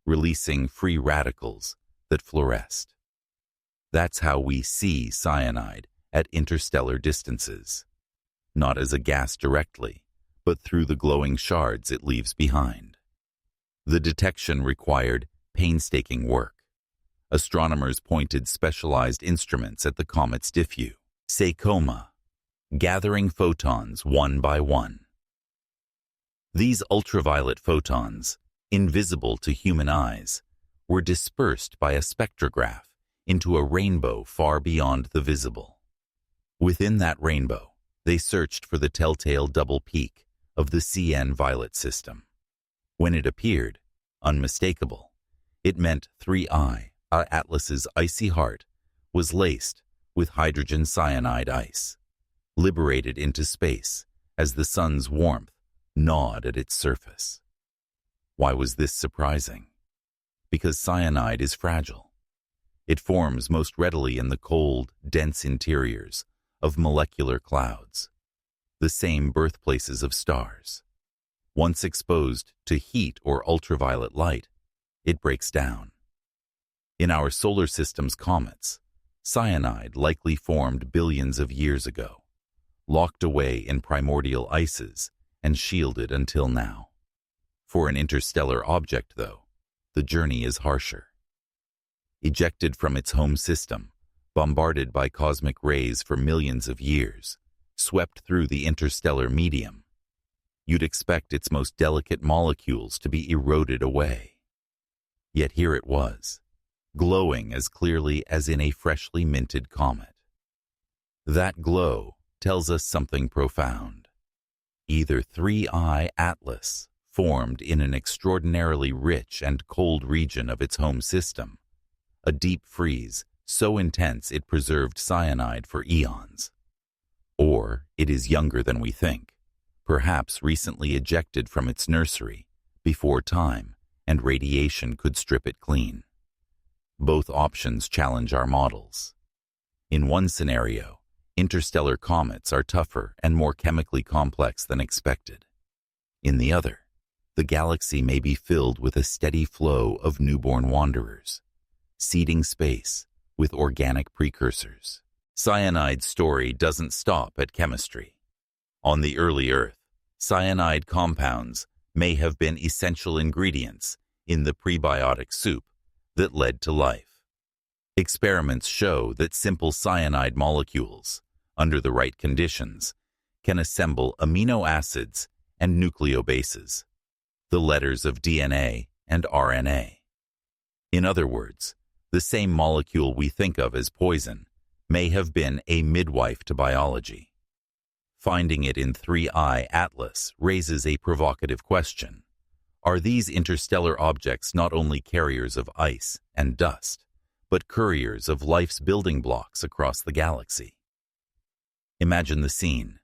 releasing free radicals that fluoresced. That's how we see cyanide at interstellar distances, not as a gas directly, but through the glowing shards it leaves behind. The detection required painstaking work. Astronomers pointed specialized instruments at the comet's diffuse, say coma, gathering photons one by one. These ultraviolet photons, invisible to human eyes, were dispersed by a spectrograph into a rainbow far beyond the visible. Within that rainbow, they searched for the telltale double peak of the CN violet system. When it appeared, unmistakable, it meant 3I, Atlas's icy heart, was laced with hydrogen cyanide ice, liberated into space as the sun's warmth gnawed at its surface. Why was this surprising? Because cyanide is fragile. It forms most readily in the cold, dense interiors of molecular clouds, the same birthplaces of stars. Once exposed to heat or ultraviolet light, it breaks down. In our solar system's comets, cyanide likely formed billions of years ago, locked away in primordial ices and shielded until now. For an interstellar object, though, the journey is harsher. Ejected from its home system, bombarded by cosmic rays for millions of years, swept through the interstellar medium, you'd expect its most delicate molecules to be eroded away. Yet here it was, glowing as clearly as in a freshly minted comet. That glow tells us something profound. Either 3I Atlas formed in an extraordinarily rich and cold region of its home system, a deep freeze so intense it preserved cyanide for eons. Or it is younger than we think, perhaps recently ejected from its nursery before time and radiation could strip it clean. Both options challenge our models. In one scenario, interstellar comets are tougher and more chemically complex than expected. In the other, the galaxy may be filled with a steady flow of newborn wanderers, seeding space with organic precursors. Cyanide's story doesn't stop at chemistry. On the early Earth, cyanide compounds may have been essential ingredients in the prebiotic soup that led to life. Experiments show that simple cyanide molecules, under the right conditions, can assemble amino acids and nucleobases, the letters of DNA and RNA. In other words, the same molecule we think of as poison may have been a midwife to biology. Finding it in 3I Atlas raises a provocative question. Are these interstellar objects not only carriers of ice and dust, but couriers of life's building blocks across the galaxy? Imagine the scene: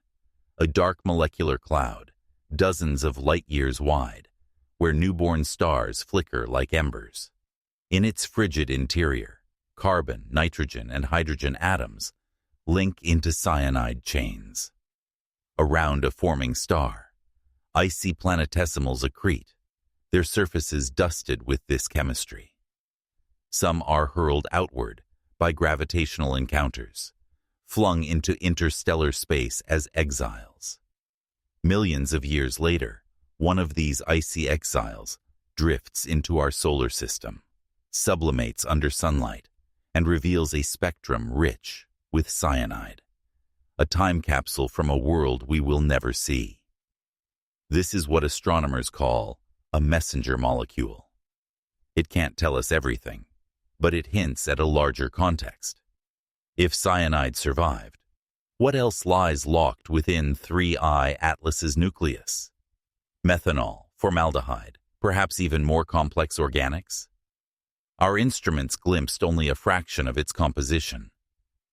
a dark molecular cloud, dozens of light years wide, where newborn stars flicker like embers. In its frigid interior, carbon, nitrogen, and hydrogen atoms link into cyanide chains. Around a forming star, icy planetesimals accrete, their surfaces dusted with this chemistry. Some are hurled outward by gravitational encounters, flung into interstellar space as exiles. Millions of years later, one of these icy exiles drifts into our solar system, sublimates under sunlight, and reveals a spectrum rich with cyanide, a time capsule from a world we will never see. This is what astronomers call a messenger molecule. It can't tell us everything, but it hints at a larger context. If cyanide survived, what else lies locked within 3I Atlas's nucleus? Methanol, formaldehyde, perhaps even more complex organics? Our instruments glimpsed only a fraction of its composition,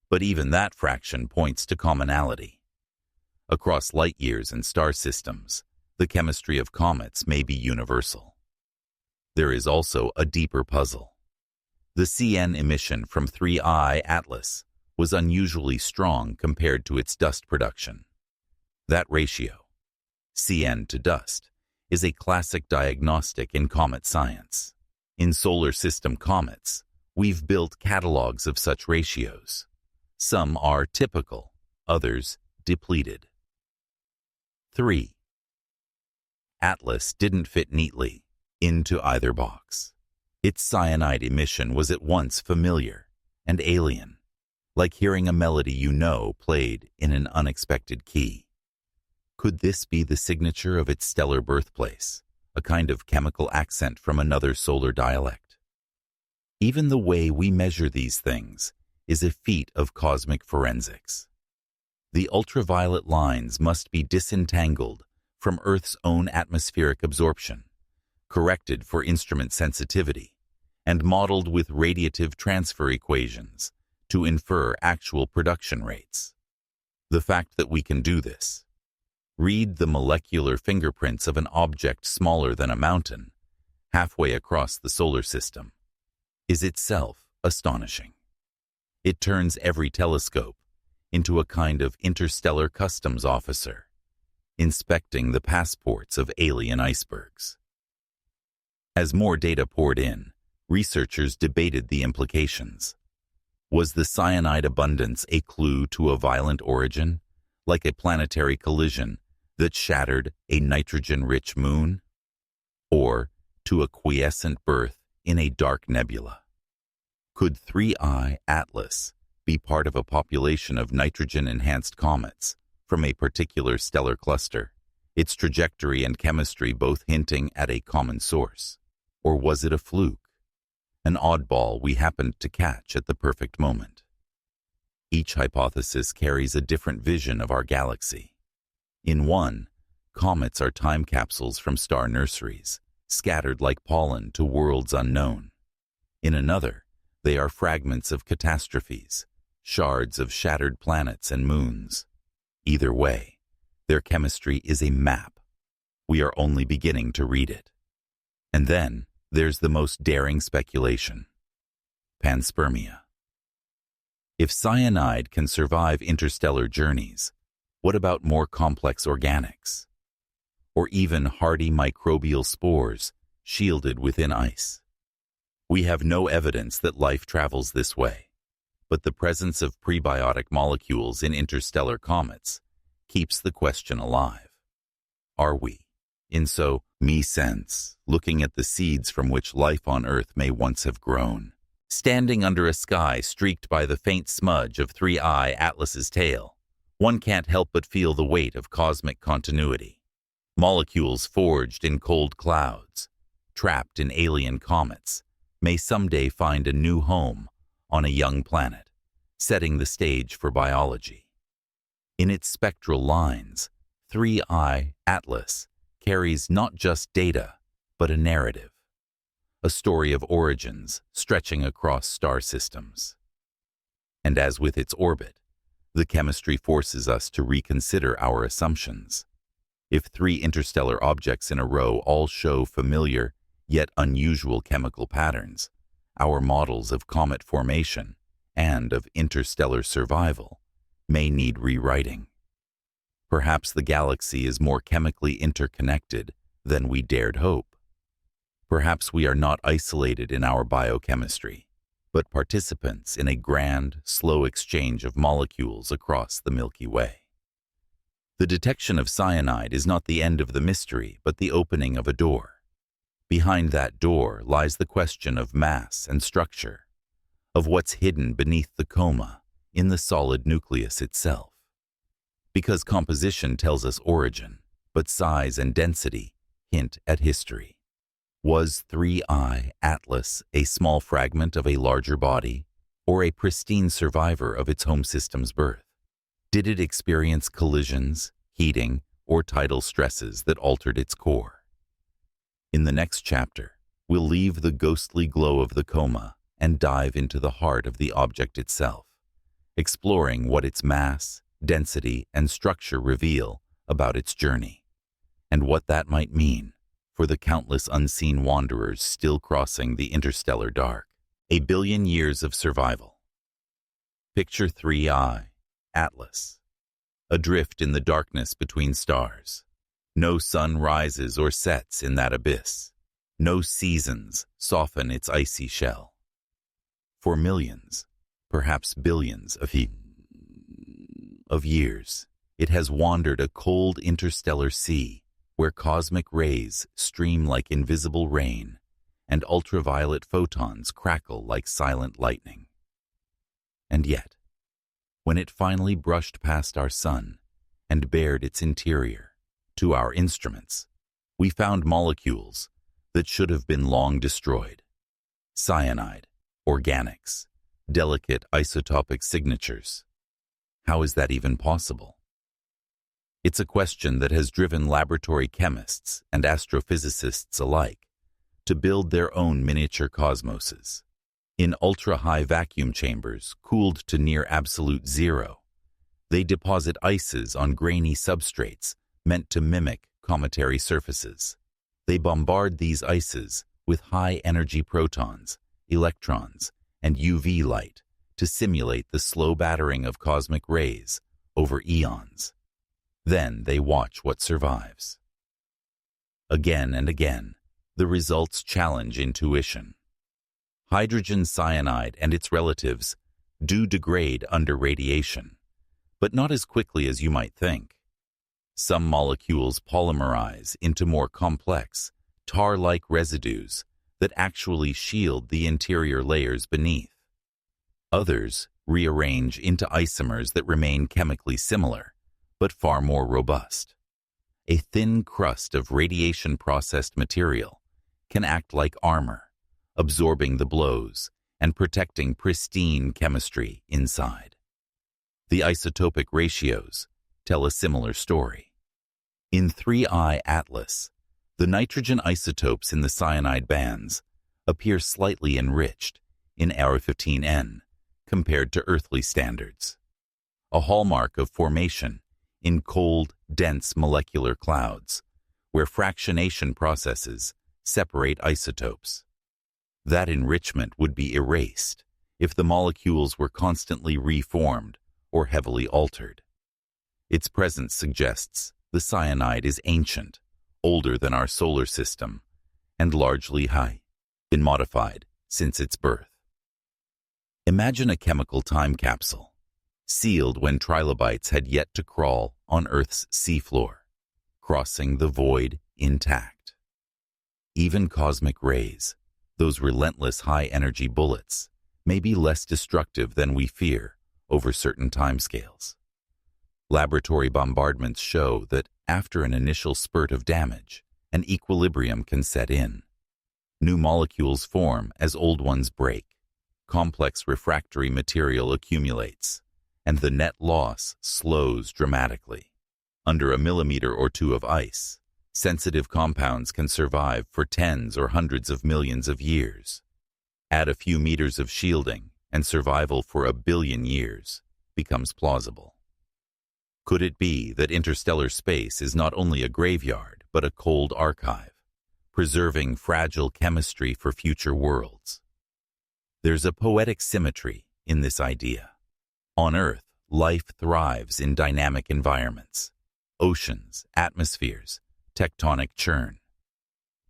but even that fraction points to commonality. Across light years and star systems, the chemistry of comets may be universal. There is also a deeper puzzle. The CN emission from 3I Atlas was unusually strong compared to its dust production. That ratio, CN to dust, is a classic diagnostic in comet science. In solar system comets, we've built catalogs of such ratios. Some are typical, others depleted. 3. Atlas didn't fit neatly into either box. Its cyanide emission was at once familiar and alien, like hearing a melody you know played in an unexpected key. Could this be the signature of its stellar birthplace, a kind of chemical accent from another solar dialect? Even the way we measure these things is a feat of cosmic forensics. The ultraviolet lines must be disentangled from Earth's own atmospheric absorption, corrected for instrument sensitivity, and modeled with radiative transfer equations to infer actual production rates. The fact that we can do this, read the molecular fingerprints of an object smaller than a mountain, halfway across the solar system, is itself astonishing. It turns every telescope into a kind of interstellar customs officer, inspecting the passports of alien icebergs. As more data poured in, researchers debated the implications. Was the cyanide abundance a clue to a violent origin, like a planetary collision that shattered a nitrogen-rich moon? Or to a quiescent birth in a dark nebula? Could 3I Atlas be part of a population of nitrogen-enhanced comets from a particular stellar cluster, its trajectory and chemistry both hinting at a common source? Or was it a fluke, an oddball we happened to catch at the perfect moment? Each hypothesis carries a different vision of our galaxy. In one, comets are time capsules from star nurseries, scattered like pollen to worlds unknown. In another, they are fragments of catastrophes, shards of shattered planets and moons. Either way, their chemistry is a map. We are only beginning to read it. And then there's the most daring speculation: panspermia. If cyanide can survive interstellar journeys, what about more complex organics? Or even hardy microbial spores shielded within ice? We have no evidence that life travels this way, but the presence of prebiotic molecules in interstellar comets keeps the question alive. Are we, in so me sense, looking at the seeds from which life on Earth may once have grown, standing under a sky streaked by the faint smudge of 3I Atlas's tail? One can't help but feel the weight of cosmic continuity. Molecules forged in cold clouds, trapped in alien comets, may someday find a new home on a young planet, setting the stage for biology. In its spectral lines, 3I Atlas carries not just data, but a narrative, a story of origins stretching across star systems. And as with its orbit, the chemistry forces us to reconsider our assumptions. If 3 interstellar objects in a row all show familiar yet unusual chemical patterns, our models of comet formation and of interstellar survival may need rewriting. Perhaps the galaxy is more chemically interconnected than we dared hope. Perhaps we are not isolated in our biochemistry, but participants in a grand, slow exchange of molecules across the Milky Way. The detection of cyanide is not the end of the mystery, but the opening of a door. Behind that door lies the question of mass and structure, of what's hidden beneath the coma in the solid nucleus itself. Because composition tells us origin, but size and density hint at history. Was 3I Atlas a small fragment of a larger body, or a pristine survivor of its home system's birth? Did it experience collisions, heating, or tidal stresses that altered its core? In the next chapter, we'll leave the ghostly glow of the coma and dive into the heart of the object itself, exploring what its mass, density, and structure reveal about its journey, and what that might mean for the countless unseen wanderers still crossing the interstellar dark. A billion years of survival. Picture 3I Atlas, adrift in the darkness between stars. No sun rises or sets in that abyss. No seasons soften its icy shell. For millions, perhaps billions of years, it has wandered a cold interstellar sea where cosmic rays stream like invisible rain and ultraviolet photons crackle like silent lightning. And yet, when it finally brushed past our sun and bared its interior to our instruments, we found molecules that should have been long destroyed. Cyanide, organics, delicate isotopic signatures. How is that even possible? It's a question that has driven laboratory chemists and astrophysicists alike to build their own miniature cosmoses. In ultra-high vacuum chambers, cooled to near absolute zero, they deposit ices on grainy substrates meant to mimic cometary surfaces. They bombard these ices with high-energy protons, electrons, and UV light to simulate the slow battering of cosmic rays over eons. Then they watch what survives. Again and again, the results challenge intuition. Hydrogen cyanide and its relatives do degrade under radiation, but not as quickly as you might think. Some molecules polymerize into more complex, tar-like residues that actually shield the interior layers beneath. Others rearrange into isomers that remain chemically similar, but far more robust. A thin crust of radiation-processed material can act like armor, absorbing the blows and protecting pristine chemistry inside. The isotopic ratios tell a similar story. In 3I Atlas, the nitrogen isotopes in the cyanide bands appear slightly enriched in R15N compared to earthly standards, a hallmark of formation in cold, dense molecular clouds, where fractionation processes separate isotopes. That enrichment would be erased if the molecules were constantly reformed or heavily altered. Its presence suggests the cyanide is ancient, older than our solar system, and largely been modified since its birth. Imagine a chemical time capsule, sealed when trilobites had yet to crawl on Earth's seafloor, crossing the void intact. Even cosmic rays, those relentless high-energy bullets, may be less destructive than we fear over certain timescales. Laboratory bombardments show that after an initial spurt of damage, an equilibrium can set in. New molecules form as old ones break. Complex refractory material accumulates, and the net loss slows dramatically. Under a millimeter or two of ice, sensitive compounds can survive for tens or hundreds of millions of years. Add a few meters of shielding, and survival for 1 billion years becomes plausible. Could it be that interstellar space is not only a graveyard, but a cold archive, preserving fragile chemistry for future worlds? There's a poetic symmetry in this idea. On Earth, life thrives in dynamic environments, oceans, atmospheres, tectonic churn.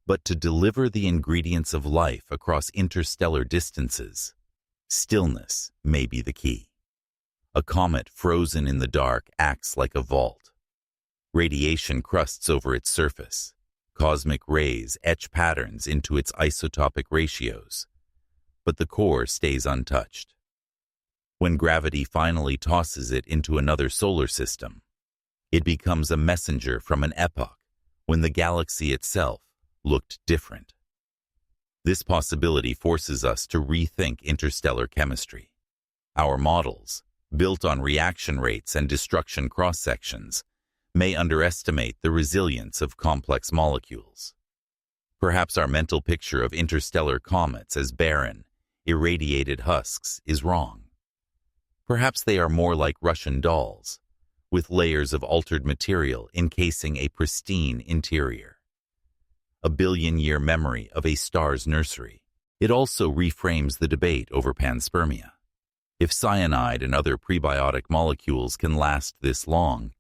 But to deliver the ingredients of life across interstellar distances, stillness may be the key. A comet frozen in the dark acts like a vault. Radiation crusts over its surface. Cosmic rays etch patterns into its isotopic ratios, but the core stays untouched. When gravity finally tosses it into another solar system, it becomes a messenger from an epoch when the galaxy itself looked different. This possibility forces us to rethink interstellar chemistry. Our models, built on reaction rates and destruction cross-sections, may underestimate the resilience of complex molecules. Perhaps our mental picture of interstellar comets as barren, irradiated husks is wrong. Perhaps they are more like Russian dolls, with layers of altered material encasing a pristine interior. A billion-year memory of a star's nursery. It also reframes the debate over panspermia. If cyanide and other prebiotic molecules can last this long,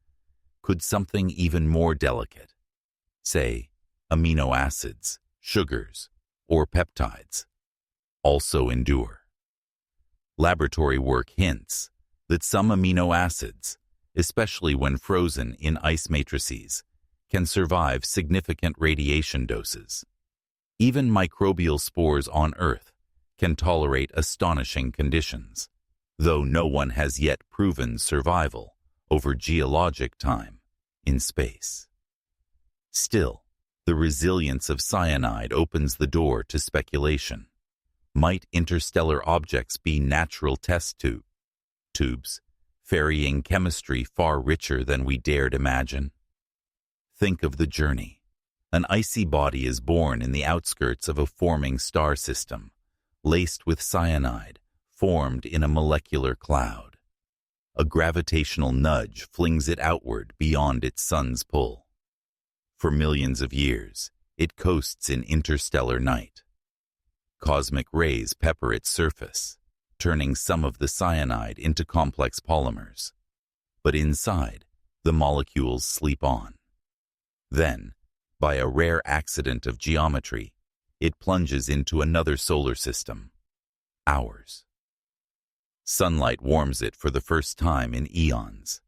could something even more delicate, say amino acids, sugars, or peptides, also endure? Laboratory work hints that some amino acids, especially when frozen in ice matrices, can survive significant radiation doses. Even microbial spores on Earth can tolerate astonishing conditions, though no one has yet proven survival over geologic time in space. Still, the resilience of cyanide opens the door to speculation. Might interstellar objects be natural test tubes, ferrying chemistry far richer than we dared imagine? Think of the journey. An icy body is born in the outskirts of a forming star system, laced with cyanide, formed in a molecular cloud. A gravitational nudge flings it outward beyond its sun's pull. For millions of years, it coasts in interstellar night. Cosmic rays pepper its surface, turning some of the cyanide into complex polymers. But inside, the molecules sleep on. Then, by a rare accident of geometry, it plunges into another solar system, ours. Sunlight warms it for the first time in eons.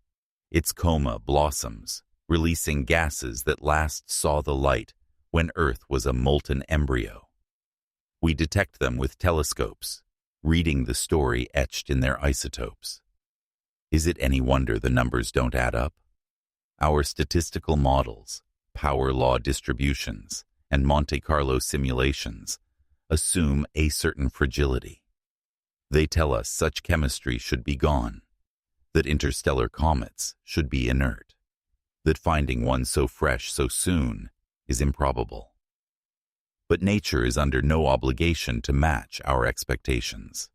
Its coma blossoms, releasing gases that last saw the light when Earth was a molten embryo. We detect them with telescopes, reading the story etched in their isotopes. Is it any wonder the numbers don't add up? Our statistical models, power law distributions, and Monte Carlo simulations assume a certain fragility. They tell us such chemistry should be gone, that interstellar comets should be inert, that finding one so fresh so soon is improbable. But nature is under no obligation to match our expectations.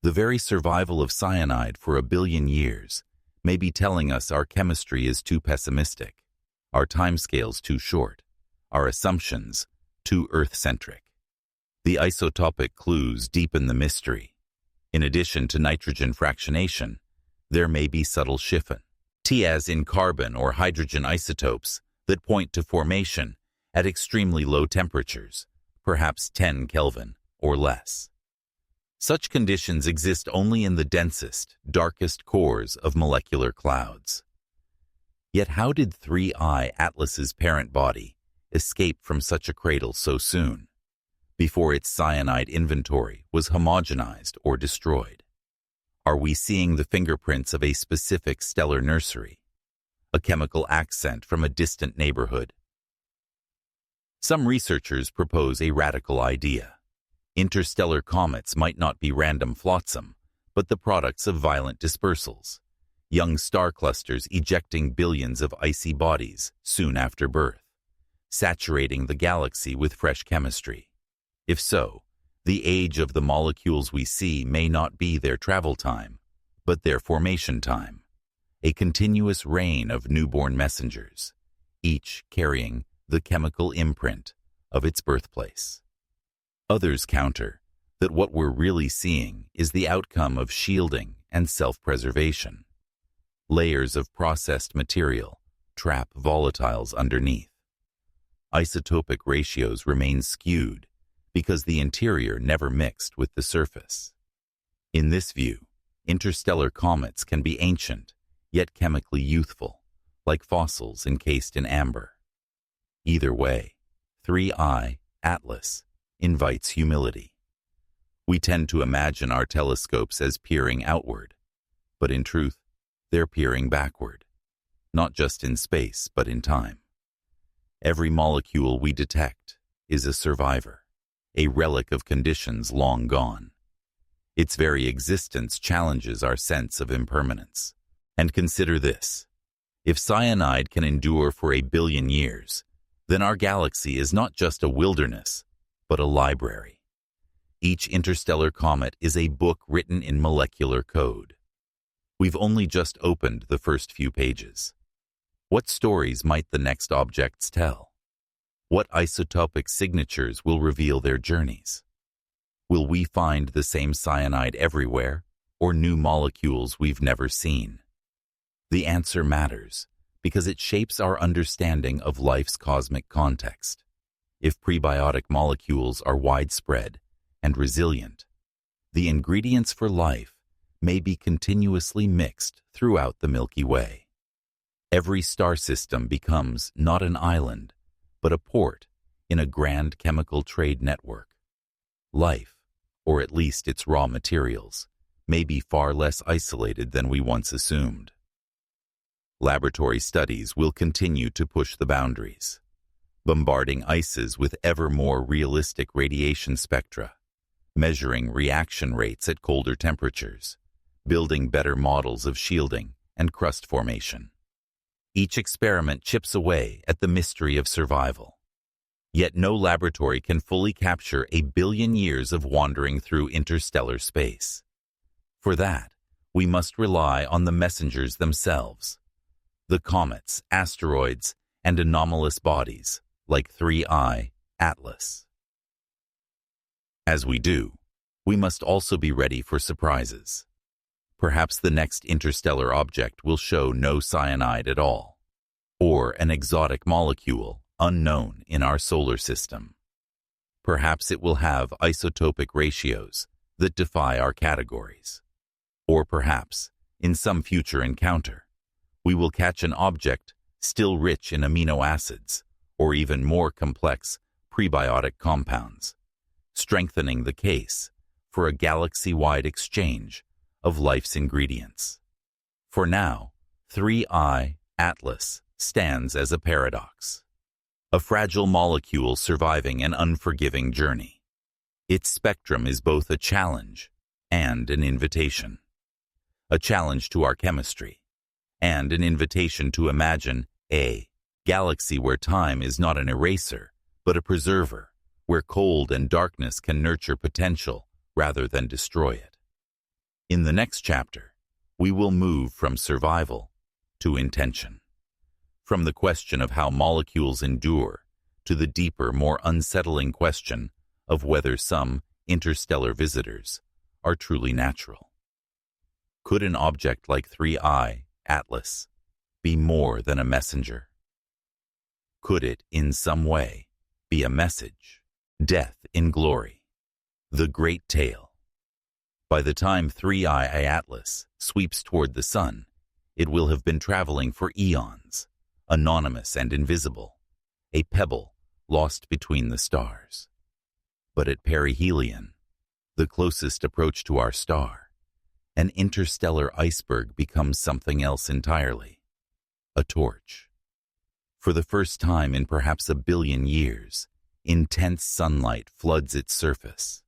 The very survival of cyanide for 1 billion years may be telling us our chemistry is too pessimistic, our timescales too short, our assumptions too Earth-centric. The isotopic clues deepen the mystery. In addition to nitrogen fractionation, there may be subtle shift as in carbon or hydrogen isotopes that point to formation at extremely low temperatures, perhaps 10 Kelvin or less. Such conditions exist only in the densest, darkest cores of molecular clouds. Yet how did 3I Atlas's parent body escape from such a cradle so soon, before its cyanide inventory was homogenized or destroyed? Are we seeing the fingerprints of a specific stellar nursery? A chemical accent from a distant neighborhood? Some researchers propose a radical idea. Interstellar comets might not be random flotsam, but the products of violent dispersals, young star clusters ejecting billions of icy bodies soon after birth, saturating the galaxy with fresh chemistry. If so, the age of the molecules we see may not be their travel time, but their formation time, a continuous rain of newborn messengers, each carrying the chemical imprint of its birthplace. Others counter that what we're really seeing is the outcome of shielding and self-preservation. Layers of processed material trap volatiles underneath. Isotopic ratios remain skewed because the interior never mixed with the surface. In this view, interstellar comets can be ancient, yet chemically youthful, like fossils encased in amber. Either way, 3I, Atlas, invites humility. We tend to imagine our telescopes as peering outward, but in truth, they're peering backward, not just in space, but in time. Every molecule we detect is a survivor, a relic of conditions long gone. Its very existence challenges our sense of impermanence. And consider this: if cyanide can endure for 1 billion years, then our galaxy is not just a wilderness, but a library. Each interstellar comet is a book written in molecular code. We've only just opened the first few pages. What stories might the next objects tell? What isotopic signatures will reveal their journeys? Will we find the same cyanide everywhere, or new molecules we've never seen? The answer matters because it shapes our understanding of life's cosmic context. If prebiotic molecules are widespread and resilient, the ingredients for life may be continuously mixed throughout the Milky Way. Every star system becomes not an island, but a port in a grand chemical trade network. Life, or at least its raw materials, may be far less isolated than we once assumed. Laboratory studies will continue to push the boundaries, bombarding ices with ever more realistic radiation spectra, measuring reaction rates at colder temperatures, building better models of shielding and crust formation. Each experiment chips away at the mystery of survival. Yet no laboratory can fully capture 1 billion years of wandering through interstellar space. For that, we must rely on the messengers themselves, the comets, asteroids, and anomalous bodies like 3I, Atlas. As we do, we must also be ready for surprises. Perhaps the next interstellar object will show no cyanide at all, or an exotic molecule unknown in our solar system. Perhaps it will have isotopic ratios that defy our categories. Or perhaps, in some future encounter, we will catch an object still rich in amino acids or even more complex prebiotic compounds, strengthening the case for a galaxy-wide exchange of life's ingredients. For now, 3I, Atlas, stands as a paradox, a fragile molecule surviving an unforgiving journey. Its spectrum is both a challenge and an invitation, a challenge to our chemistry, and an invitation to imagine a galaxy where time is not an eraser, but a preserver, where cold and darkness can nurture potential rather than destroy it. In the next chapter, we will move from survival to intention, from the question of how molecules endure to the deeper, more unsettling question of whether some interstellar visitors are truly natural. Could an object like 3I, Atlas, be more than a messenger? Could it, in some way, be a message? Death in glory. The great tale. By the time 3I Atlas sweeps toward the sun, it will have been traveling for eons, anonymous and invisible, a pebble lost between the stars. But at perihelion, the closest approach to our star, an interstellar iceberg becomes something else entirely. A torch. For the first time in perhaps a billion years, intense sunlight floods its surface.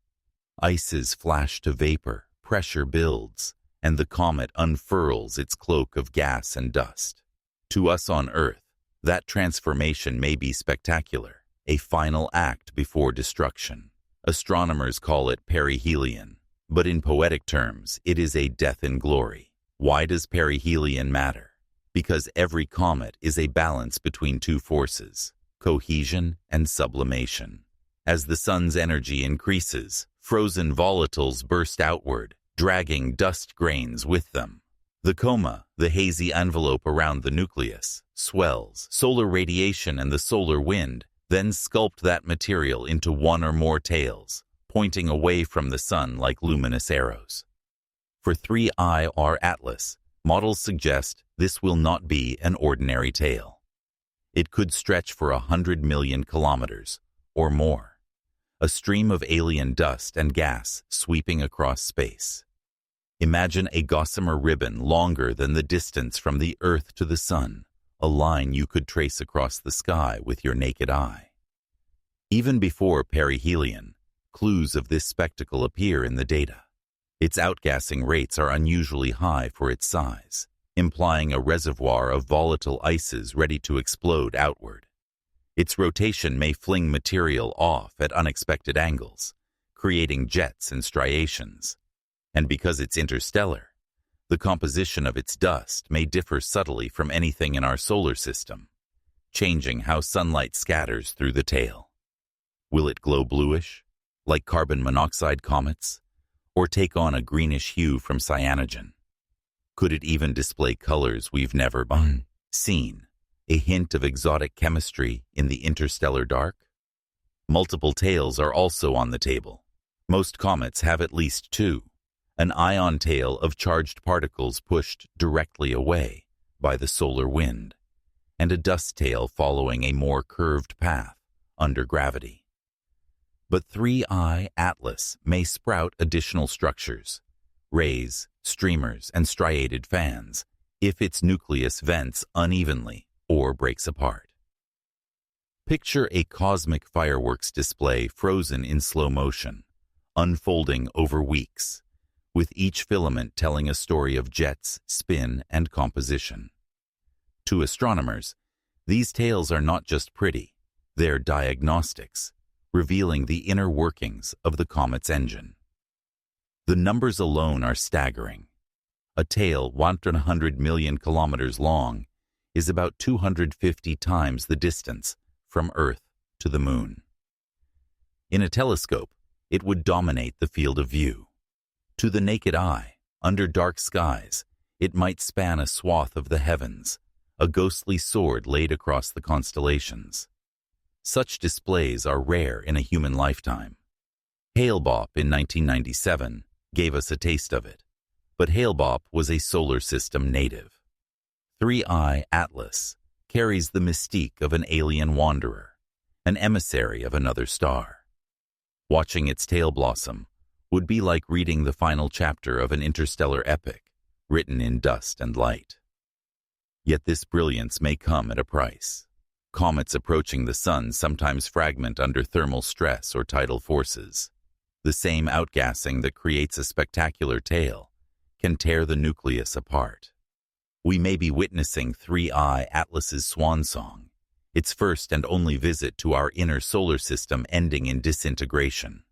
Ices flash to vapor, pressure builds, and the comet unfurls its cloak of gas and dust. To us on Earth, that transformation may be spectacular, a final act before destruction. Astronomers call it perihelion, but in poetic terms, it is a death in glory. Why does perihelion matter? Because every comet is a balance between two forces, cohesion and sublimation. As the sun's energy increases, frozen volatiles burst outward, dragging dust grains with them. The coma, the hazy envelope around the nucleus, swells. Solar radiation and the solar wind then sculpt that material into one or more tails, pointing away from the sun like luminous arrows. For 3IR Atlas, models suggest this will not be an ordinary tail. It could stretch for 100 million kilometers or more, a stream of alien dust and gas sweeping across space. Imagine a gossamer ribbon longer than the distance from the Earth to the sun, a line you could trace across the sky with your naked eye. Even before perihelion, clues of this spectacle appear in the data. Its outgassing rates are unusually high for its size, implying a reservoir of volatile ices ready to explode outward. Its rotation may fling material off at unexpected angles, creating jets and striations. And because it's interstellar, the composition of its dust may differ subtly from anything in our solar system, changing how sunlight scatters through the tail. Will it glow bluish, like carbon monoxide comets, or take on a greenish hue from cyanogen? Could it even display colors we've never seen, a hint of exotic chemistry in the interstellar dark? Multiple tails are also on the table. Most comets have at least two, an ion tail of charged particles pushed directly away by the solar wind, and a dust tail following a more curved path under gravity. But 3I Atlas may sprout additional structures, rays, streamers, and striated fans, if its nucleus vents unevenly or breaks apart. Picture a cosmic fireworks display frozen in slow motion, unfolding over weeks, with each filament telling a story of jets, spin, and composition. To astronomers, these tales are not just pretty, they're diagnostics, revealing the inner workings of the comet's engine. The numbers alone are staggering. A tail 100 million kilometers long is about 250 times the distance from Earth to the Moon. In a telescope, it would dominate the field of view. To the naked eye, under dark skies, it might span a swath of the heavens, a ghostly sword laid across the constellations. Such displays are rare in a human lifetime. Hale-Bopp in 1997 gave us a taste of it, but Hale-Bopp was a solar system native. 3I Atlas carries the mystique of an alien wanderer, an emissary of another star. Watching its tail blossom would be like reading the final chapter of an interstellar epic, written in dust and light. Yet this brilliance may come at a price. Comets approaching the sun sometimes fragment under thermal stress or tidal forces. The same outgassing that creates a spectacular tail can tear the nucleus apart. We may be witnessing 3I Atlas's swan song, its first and only visit to our inner solar system ending in disintegration.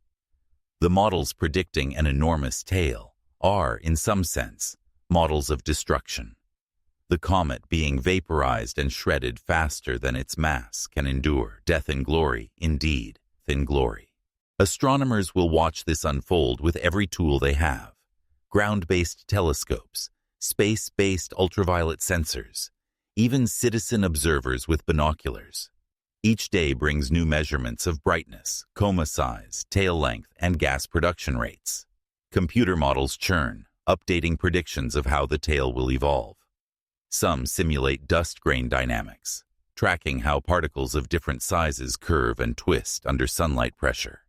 The models predicting an enormous tail are, in some sense, models of destruction. The comet being vaporized and shredded faster than its mass can endure. Death in glory, indeed, thin glory. Astronomers will watch this unfold with every tool they have: ground-based telescopes, space-based ultraviolet sensors, even citizen observers with binoculars. Each day brings new measurements of brightness, coma size, tail length, and gas production rates. Computer models churn, updating predictions of how the tail will evolve. Some simulate dust grain dynamics, tracking how particles of different sizes curve and twist under sunlight pressure.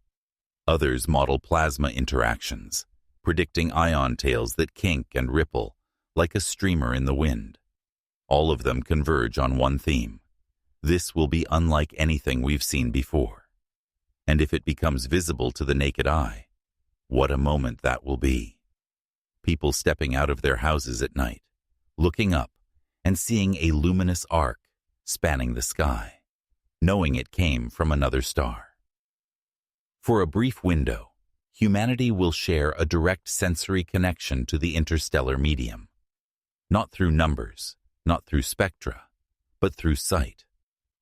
Others model plasma interactions, predicting ion tails that kink and ripple like a streamer in the wind. All of them converge on one theme. This will be unlike anything we've seen before. And if it becomes visible to the naked eye, what a moment that will be. People stepping out of their houses at night, looking up and seeing a luminous arc spanning the sky, knowing it came from another star. For a brief window, humanity will share a direct sensory connection to the interstellar medium. Not through numbers, not through spectra, but through sight,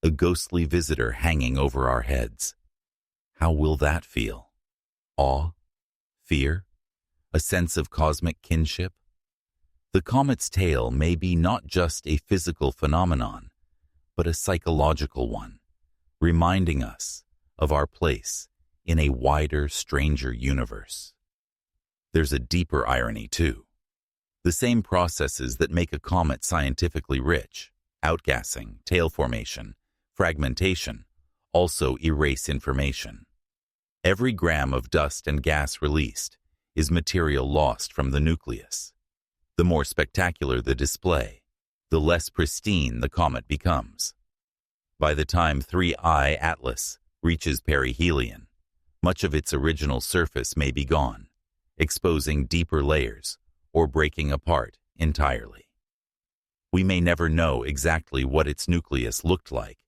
a ghostly visitor hanging over our heads. How will that feel? Awe? Fear? A sense of cosmic kinship? The comet's tail may be not just a physical phenomenon, but a psychological one, reminding us of our place in a wider, stranger universe. There's a deeper irony, too. The same processes that make a comet scientifically rich, outgassing, tail formation, fragmentation, also erase information. Every gram of dust and gas released is material lost from the nucleus. The more spectacular the display, the less pristine the comet becomes. By the time 3I Atlas reaches perihelion, much of its original surface may be gone, exposing deeper layers or breaking apart entirely. We may never know exactly what its nucleus looked like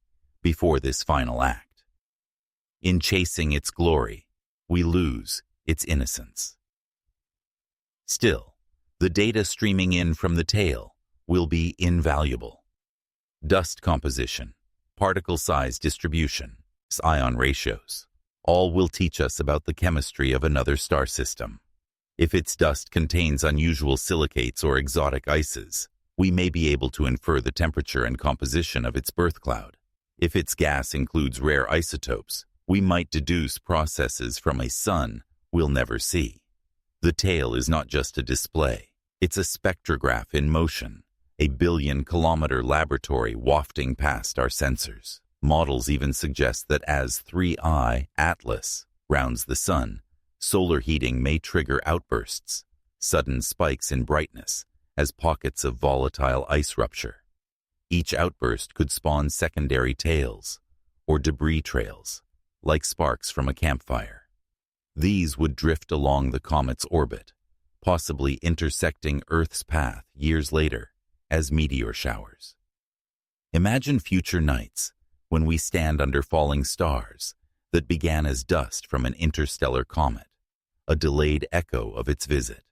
before this final act. In chasing its glory, we lose its innocence. Still, the data streaming in from the tail will be invaluable. Dust composition, particle size distribution, ion ratios, all will teach us about the chemistry of another star system. If its dust contains unusual silicates or exotic ices, we may be able to infer the temperature and composition of its birth cloud. If its gas includes rare isotopes, we might deduce processes from a sun we'll never see. The tail is not just a display, it's a spectrograph in motion, a billion-kilometer laboratory wafting past our sensors. Models even suggest that as 3I Atlas rounds the sun, solar heating may trigger outbursts, sudden spikes in brightness, as pockets of volatile ice rupture. Each outburst could spawn secondary tails, or debris trails, like sparks from a campfire. These would drift along the comet's orbit, possibly intersecting Earth's path years later as meteor showers. Imagine future nights when we stand under falling stars that began as dust from an interstellar comet, a delayed echo of its visit.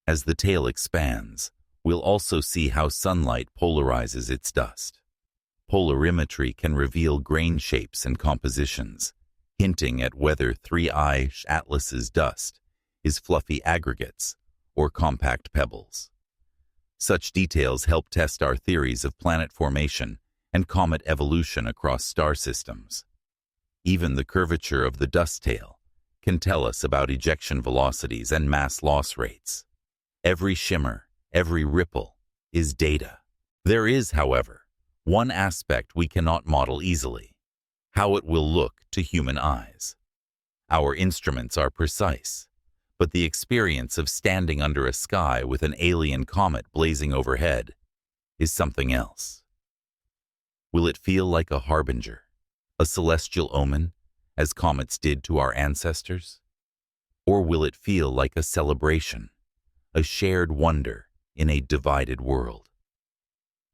As the tail expands, we'll also see how sunlight polarizes its dust. Polarimetry can reveal grain shapes and compositions, hinting at whether 3I Atlas's dust is fluffy aggregates or compact pebbles. Such details help test our theories of planet formation and comet evolution across star systems. Even the curvature of the dust tail can tell us about ejection velocities and mass loss rates. Every shimmer, every ripple, is data. There is, however, one aspect we cannot model easily: how it will look to human eyes. Our instruments are precise, but the experience of standing under a sky with an alien comet blazing overhead is something else. Will it feel like a harbinger, a celestial omen, as comets did to our ancestors? Or will it feel like a celebration, a shared wonder in a divided world?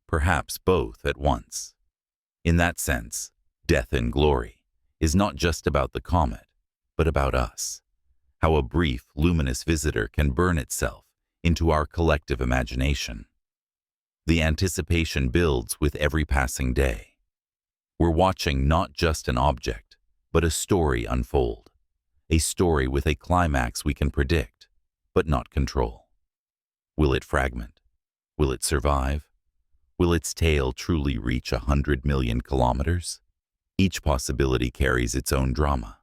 Perhaps both at once. In that sense, Death and Glory is not just about the comet, but about us, how a brief, luminous visitor can burn itself into our collective imagination. The anticipation builds with every passing day. We're watching not just an object, but a story unfold, a story with a climax we can predict, but not control. Will it fragment? Will it survive? Will its tail truly reach 100 million kilometers? Each possibility carries its own drama.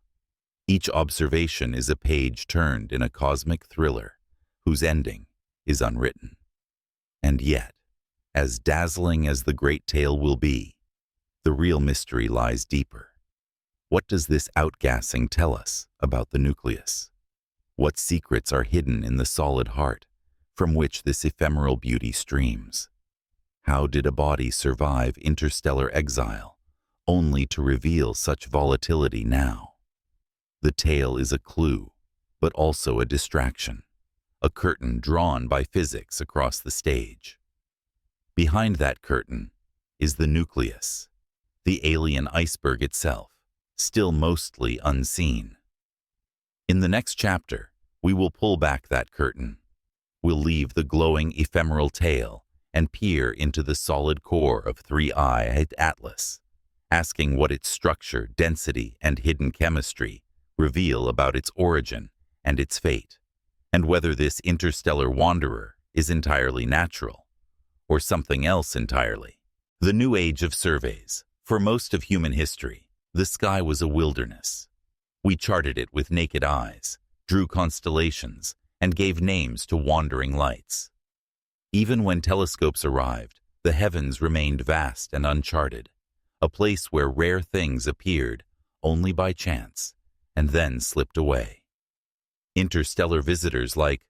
Each observation is a page turned in a cosmic thriller whose ending is unwritten. And yet, as dazzling as the great tail will be, the real mystery lies deeper. What does this outgassing tell us about the nucleus? What secrets are hidden in the solid heart from which this ephemeral beauty streams? How did a body survive interstellar exile, only to reveal such volatility now? The tale is a clue, but also a distraction, a curtain drawn by physics across the stage. Behind that curtain is the nucleus, the alien iceberg itself, still mostly unseen. In the next chapter, we will pull back that curtain. We'll leave the glowing ephemeral tail and peer into the solid core of 3I Atlas, asking what its structure, density, and hidden chemistry reveal about its origin and its fate, and whether this interstellar wanderer is entirely natural or something else entirely. The new age of surveys. For most of human history, the sky was a wilderness. We charted it with naked eyes, drew constellations, and gave names to wandering lights. Even when telescopes arrived, the heavens remained vast and uncharted, a place where rare things appeared only by chance and then slipped away. Interstellar visitors like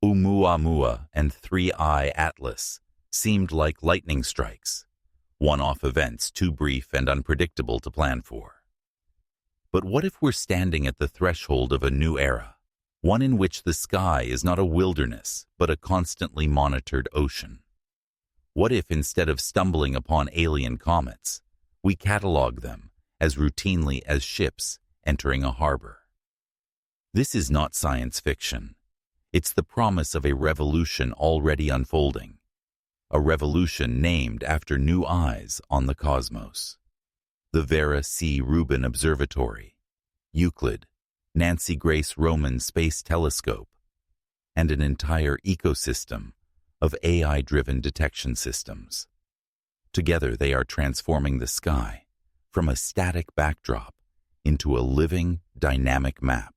Oumuamua and 3I Atlas seemed like lightning strikes, one-off events too brief and unpredictable to plan for. But what if we're standing at the threshold of a new era, one in which the sky is not a wilderness but a constantly monitored ocean? What if instead of stumbling upon alien comets, we catalog them as routinely as ships entering a harbor? This is not science fiction. It's the promise of a revolution already unfolding, a revolution named after new eyes on the cosmos. The Vera Rubin Observatory, Euclid, Nancy Grace Roman Space Telescope, and an entire ecosystem of AI-driven detection systems. Together they are transforming the sky from a static backdrop into a living, dynamic map,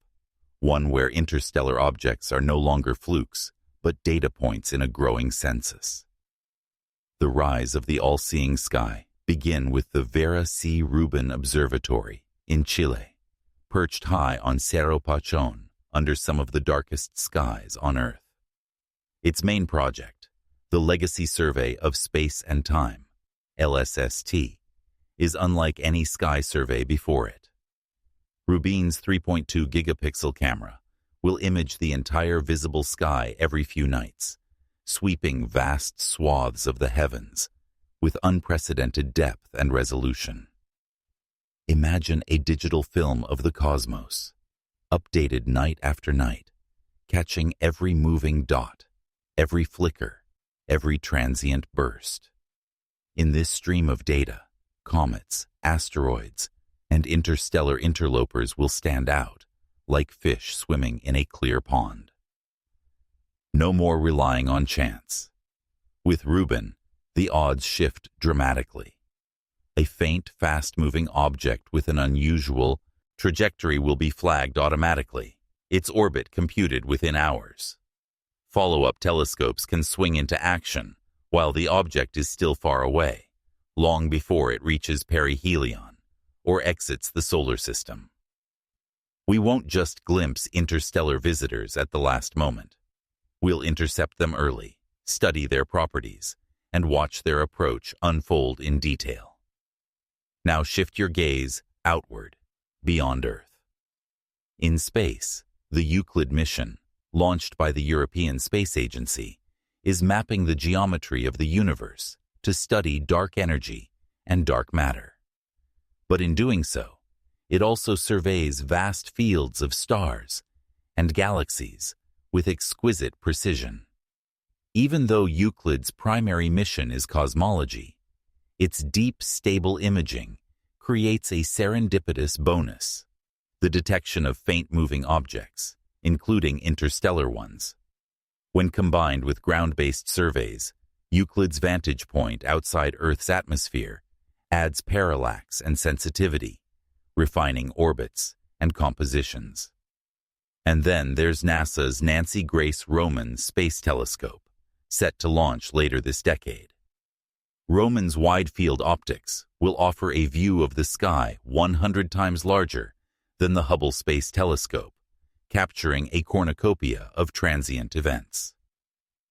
one where interstellar objects are no longer flukes, but data points in a growing census. The rise of the all-seeing sky begin with the Vera Rubin Observatory in Chile, perched high on Cerro Pachon under some of the darkest skies on Earth. Its main project, the Legacy Survey of Space and Time, LSST, is unlike any sky survey before it. Rubin's 3.2 gigapixel camera will image the entire visible sky every few nights, sweeping vast swaths of the heavens with unprecedented depth and resolution. Imagine a digital film of the cosmos, updated night after night, catching every moving dot, every flicker, every transient burst. In this stream of data, comets, asteroids, and interstellar interlopers will stand out, like fish swimming in a clear pond. No more relying on chance. With Rubin, the odds shift dramatically. A faint, fast-moving object with an unusual trajectory will be flagged automatically, its orbit computed within hours. Follow-up telescopes can swing into action while the object is still far away, long before it reaches perihelion or exits the solar system. We won't just glimpse interstellar visitors at the last moment. We'll intercept them early, study their properties, and watch their approach unfold in detail. Now shift your gaze outward, beyond Earth. In space, the Euclid mission, launched by the European Space Agency, is mapping the geometry of the universe to study dark energy and dark matter. But in doing so, it also surveys vast fields of stars and galaxies with exquisite precision. Even though Euclid's primary mission is cosmology, its deep, stable imaging creates a serendipitous bonus: the detection of faint-moving objects, including interstellar ones. When combined with ground-based surveys, Euclid's vantage point outside Earth's atmosphere adds parallax and sensitivity, refining orbits and compositions. And then there's NASA's Nancy Grace Roman Space Telescope, set to launch later this decade. Roman's wide-field optics will offer a view of the sky 100 times larger than the Hubble Space Telescope, capturing a cornucopia of transient events.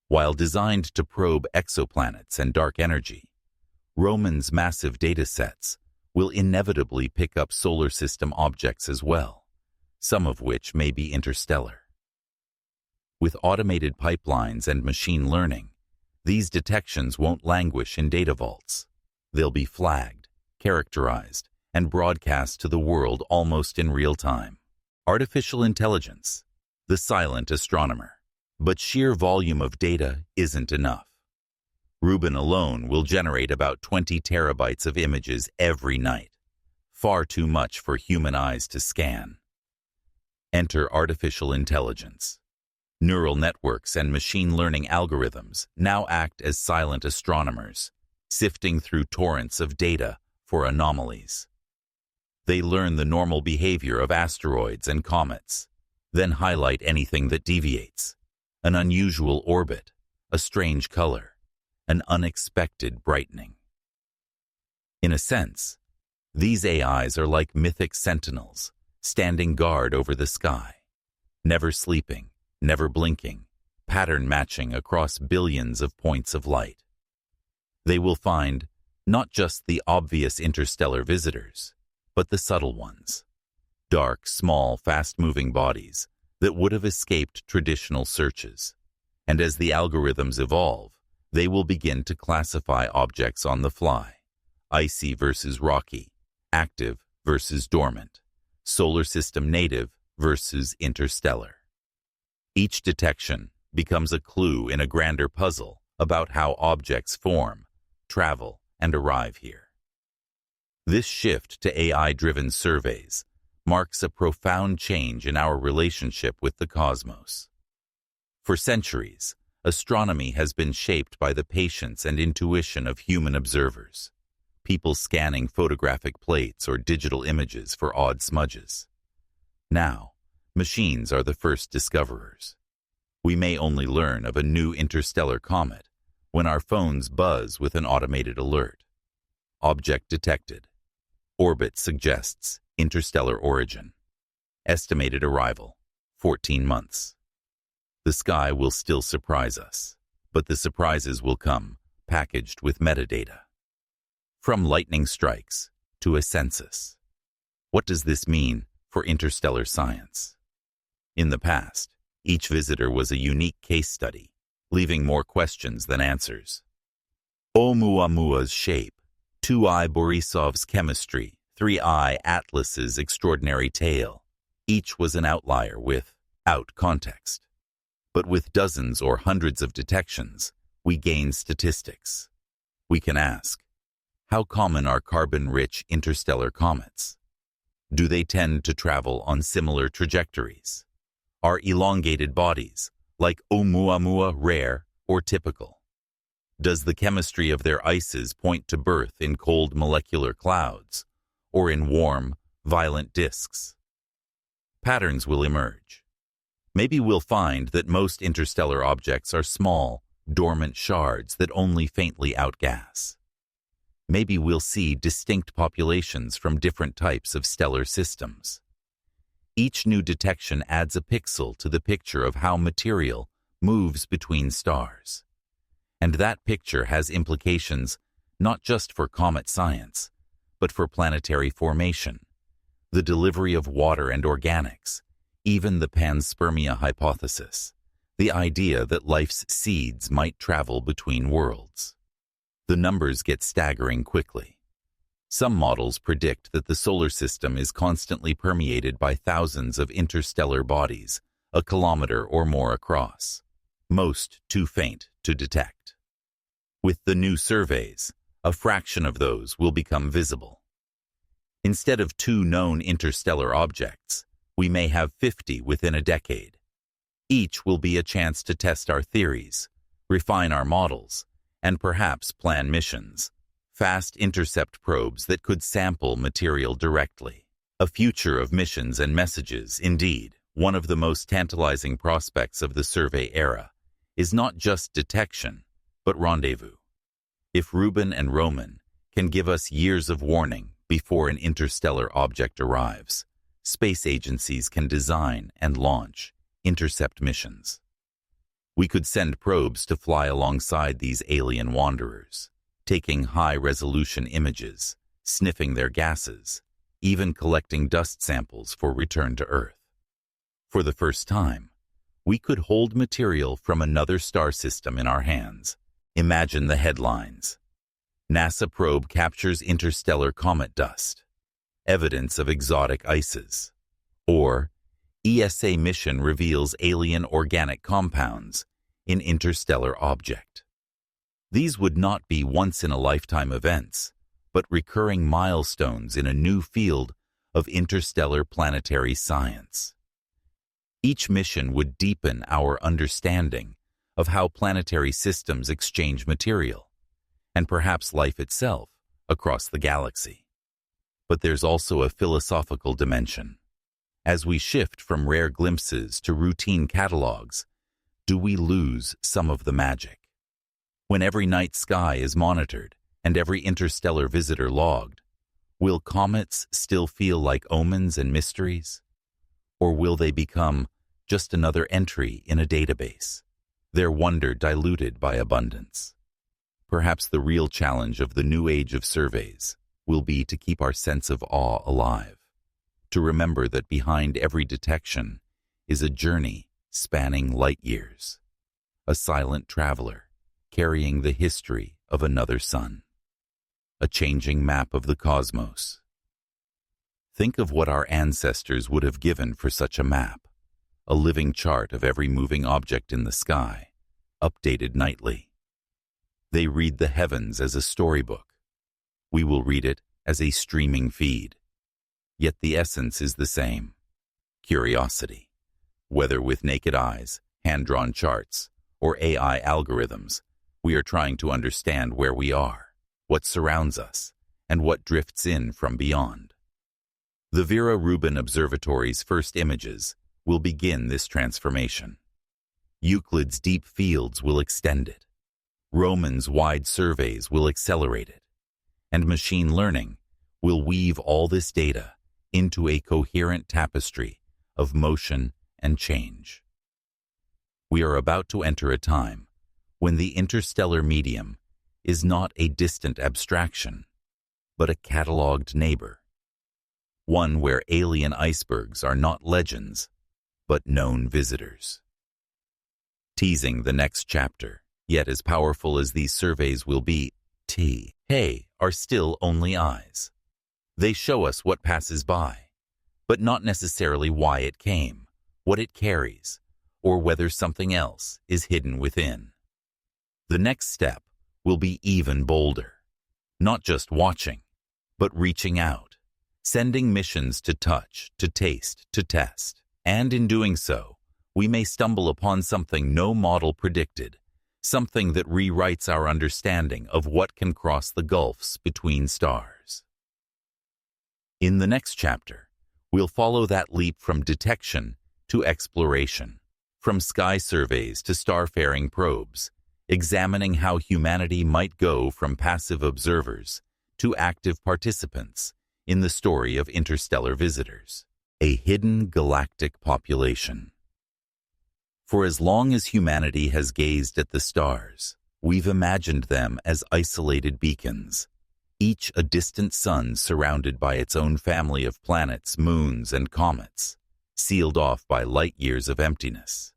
While designed to probe exoplanets and dark energy, Roman's massive data sets will inevitably pick up solar system objects as well, some of which may be interstellar. With automated pipelines and machine learning, these detections won't languish in data vaults. They'll be flagged, characterized, and broadcast to the world almost in real time. Artificial intelligence, the silent astronomer. But sheer volume of data isn't enough. Rubin alone will generate about 20 terabytes of images every night, far too much for human eyes to scan. Enter artificial intelligence. Neural networks and machine learning algorithms now act as silent astronomers, sifting through torrents of data for anomalies. They learn the normal behavior of asteroids and comets, then highlight anything that deviates: an unusual orbit, a strange color, an unexpected brightening. In a sense, these AIs are like mythic sentinels, standing guard over the sky, never sleeping, never blinking, pattern matching across billions of points of light. They will find not just the obvious interstellar visitors, but the subtle ones, dark, small, fast-moving bodies that would have escaped traditional searches. And as the algorithms evolve, they will begin to classify objects on the fly: icy versus rocky, active versus dormant, solar system native versus interstellar. Each detection becomes a clue in a grander puzzle about how objects form, travel, and arrive here. This shift to AI-driven surveys marks a profound change in our relationship with the cosmos. For centuries, astronomy has been shaped by the patience and intuition of human observers, people scanning photographic plates or digital images for odd smudges. Now, machines are the first discoverers. We may only learn of a new interstellar comet when our phones buzz with an automated alert. Object detected. Orbit suggests interstellar origin. Estimated arrival, 14 months. The sky will still surprise us, but the surprises will come packaged with metadata. From lightning strikes to a census. What does this mean for interstellar science? In the past, each visitor was a unique case study, leaving more questions than answers. Oumuamua's shape, 2I Borisov's chemistry, 3I Atlas's extraordinary tale. Each was an outlier without context. But with dozens or hundreds of detections, we gain statistics. We can ask, how common are carbon-rich interstellar comets? Do they tend to travel on similar trajectories? Are elongated bodies, like Oumuamua, rare or typical? Does the chemistry of their ices point to birth in cold molecular clouds, or in warm, violent disks? Patterns will emerge. Maybe we'll find that most interstellar objects are small, dormant shards that only faintly outgas. Maybe we'll see distinct populations from different types of stellar systems. Each new detection adds a pixel to the picture of how material moves between stars. And that picture has implications not just for comet science, but for planetary formation, the delivery of water and organics, even the panspermia hypothesis, the idea that life's seeds might travel between worlds. The numbers get staggering quickly. Some models predict that the solar system is constantly permeated by thousands of interstellar bodies, a kilometer or more across, most too faint to detect. With the new surveys, a fraction of those will become visible. Instead of 2 known interstellar objects, we may have 50 within a decade. Each will be a chance to test our theories, refine our models, and perhaps plan missions, fast intercept probes that could sample material directly. A future of missions and messages, indeed. One of the most tantalizing prospects of the survey era is not just detection, but rendezvous. If Rubin and Roman can give us years of warning before an interstellar object arrives, space agencies can design and launch intercept missions. We could send probes to fly alongside these alien wanderers, taking high-resolution images, sniffing their gases, even collecting dust samples for return to Earth. For the first time, we could hold material from another star system in our hands. Imagine the headlines. NASA probe captures interstellar comet dust, evidence of exotic ices. Or, ESA mission reveals alien organic compounds in interstellar object. These would not be once-in-a-lifetime events, but recurring milestones in a new field of interstellar planetary science. Each mission would deepen our understanding of how planetary systems exchange material, and perhaps life itself, across the galaxy. But there's also a philosophical dimension. As we shift from rare glimpses to routine catalogs, do we lose some of the magic? When every night sky is monitored and every interstellar visitor logged, will comets still feel like omens and mysteries? Or will they become just another entry in a database, their wonder diluted by abundance? Perhaps the real challenge of the new age of surveys will be to keep our sense of awe alive, to remember that behind every detection is a journey spanning light years, a silent traveler carrying the history of another sun, a changing map of the cosmos. Think of what our ancestors would have given for such a map, a living chart of every moving object in the sky, updated nightly. They read the heavens as a storybook. We will read it as a streaming feed. Yet the essence is the same: curiosity. Whether with naked eyes, hand-drawn charts, or AI algorithms, we are trying to understand where we are, what surrounds us, and what drifts in from beyond. The Vera Rubin Observatory's first images will begin this transformation. Euclid's deep fields will extend it. Roman's wide surveys will accelerate it. And machine learning will weave all this data into a coherent tapestry of motion and change. We are about to enter a time when the interstellar medium is not a distant abstraction, but a catalogued neighbor. One where alien icebergs are not legends, but known visitors. Teasing the next chapter, yet as powerful as these surveys will be, are still only eyes. They show us what passes by, but not necessarily why it came, what it carries, or whether something else is hidden within. The next step will be even bolder, not just watching, but reaching out, sending missions to touch, to taste, to test. And in doing so, we may stumble upon something no model predicted, something that rewrites our understanding of what can cross the gulfs between stars. In the next chapter, we'll follow that leap from detection to exploration, from sky surveys to starfaring probes, examining how humanity might go from passive observers to active participants in the story of interstellar visitors, a hidden galactic population. For as long as humanity has gazed at the stars, we've imagined them as isolated beacons, each a distant sun surrounded by its own family of planets, moons, and comets, sealed off by light years of emptiness.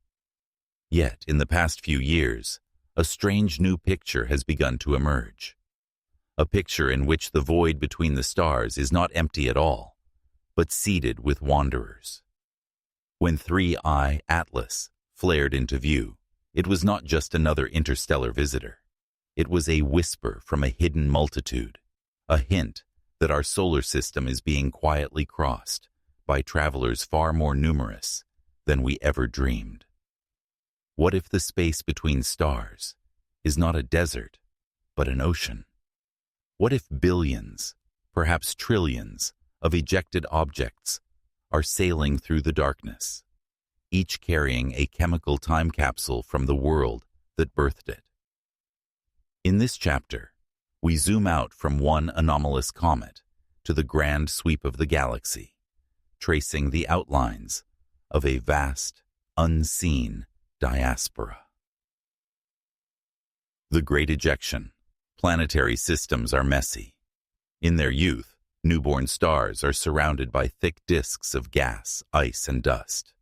Yet, in the past few years, a strange new picture has begun to emerge. A picture in which the void between the stars is not empty at all, but seeded with wanderers. When 3I Atlas flared into view, it was not just another interstellar visitor. It was a whisper from a hidden multitude, a hint that our solar system is being quietly crossed by travelers far more numerous than we ever dreamed. What if the space between stars is not a desert, but an ocean? What if billions, perhaps trillions, of ejected objects are sailing through the darkness, each carrying a chemical time capsule from the world that birthed it? In this chapter, we zoom out from one anomalous comet to the grand sweep of the galaxy, tracing the outlines of a vast, unseen diaspora. The Great Ejection. Planetary systems are messy. In their youth, newborn stars are surrounded by thick disks of gas, ice, and dust.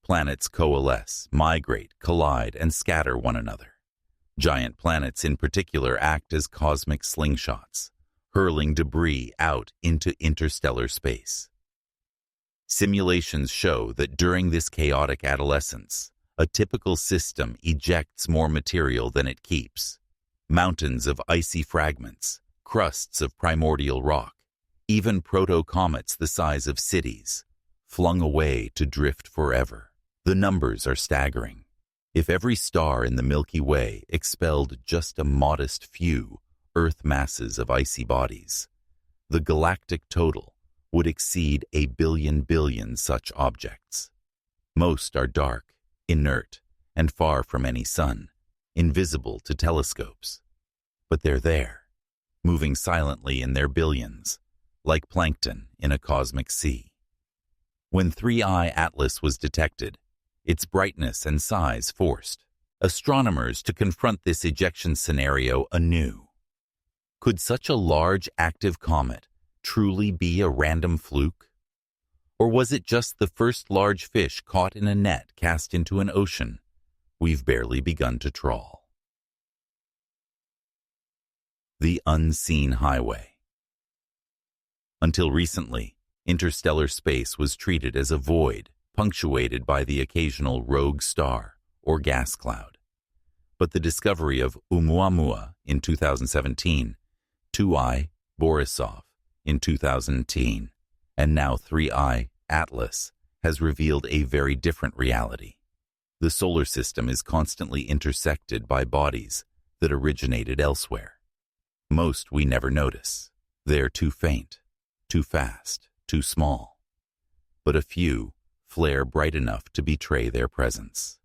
Planets coalesce, migrate, collide, and scatter one another. Giant planets in particular act as cosmic slingshots, hurling debris out into interstellar space. Simulations show that during this chaotic adolescence, a typical system ejects more material than it keeps. Mountains of icy fragments, crusts of primordial rock, even proto-comets the size of cities, flung away to drift forever. The numbers are staggering. If every star in the Milky Way expelled just a modest few Earth masses of icy bodies, the galactic total would exceed 1 billion such objects. Most are dark, inert, and far from any sun, invisible to telescopes. But they're there, moving silently in their billions, like plankton in a cosmic sea. When 3I Atlas was detected, its brightness and size forced astronomers to confront this ejection scenario anew. Could such a large active comet truly be a random fluke? Or was it just the first large fish caught in a net cast into an ocean we've barely begun to trawl? The unseen highway. Until recently, interstellar space was treated as a void, punctuated by the occasional rogue star or gas cloud. But the discovery of Oumuamua in 2017, 2I Borisov in 2010, and now 3I Atlas has revealed a very different reality. The solar system is constantly intersected by bodies that originated elsewhere. Most we never notice. They're too faint, too fast, too small. But a few flare bright enough to betray their presence.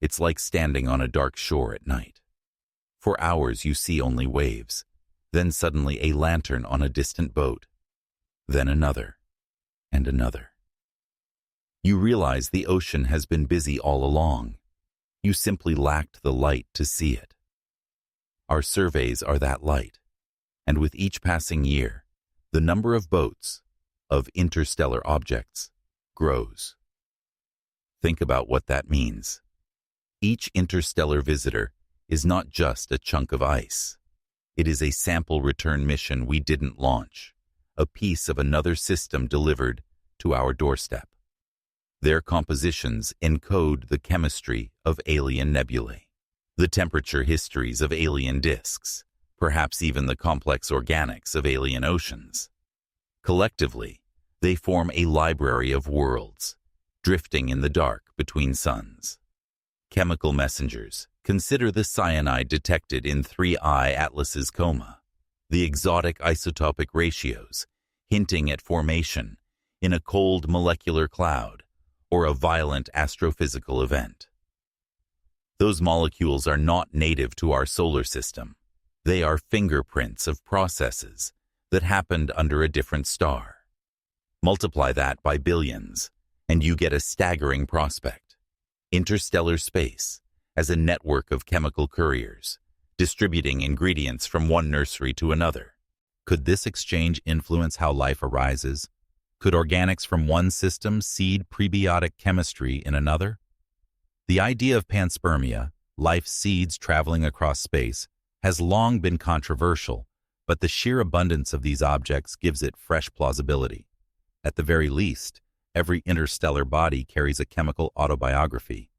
It's like standing on a dark shore at night. For hours you see only waves, then suddenly a lantern on a distant boat, then another, and another. You realize the ocean has been busy all along. You simply lacked the light to see it. Our surveys are that light, and with each passing year, the number of boats, of interstellar objects, grows. Think about what that means. Each interstellar visitor is not just a chunk of ice. It is a sample return mission we didn't launch, a piece of another system delivered to our doorstep. Their compositions encode the chemistry of alien nebulae, the temperature histories of alien disks, perhaps even the complex organics of alien oceans. Collectively, they form a library of worlds, drifting in the dark between suns. Chemical messengers, consider the cyanide detected in 3I Atlas's coma, the exotic isotopic ratios, hinting at formation in a cold molecular cloud or a violent astrophysical event. Those molecules are not native to our solar system. They are fingerprints of processes that happened under a different star. Multiply that by billions, and you get a staggering prospect. Interstellar space as a network of chemical couriers, distributing ingredients from one nursery to another. Could this exchange influence how life arises? Could organics from one system seed prebiotic chemistry in another? The idea of panspermia, life seeds traveling across space, has long been controversial, but the sheer abundance of these objects gives it fresh plausibility. At the very least, every interstellar body carries a chemical autobiography.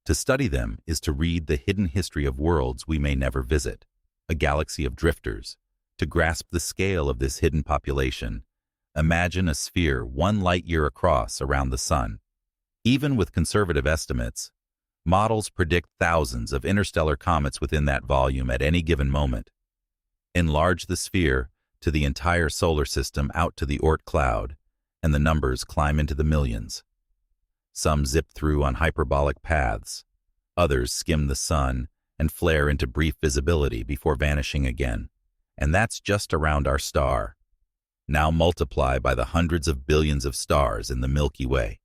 To study them is to read the hidden history of worlds we may never visit, a galaxy of drifters. To grasp the scale of this hidden population, imagine a sphere 1 light-year across around the Sun. Even with conservative estimates, models predict thousands of interstellar comets within that volume at any given moment. Enlarge the sphere to the entire solar system out to the Oort cloud, and the numbers climb into the millions. Some zip through on hyperbolic paths, others skim the sun and flare into brief visibility before vanishing again. And that's just around our star. Now multiply by the hundreds of billions of stars in the Milky Way.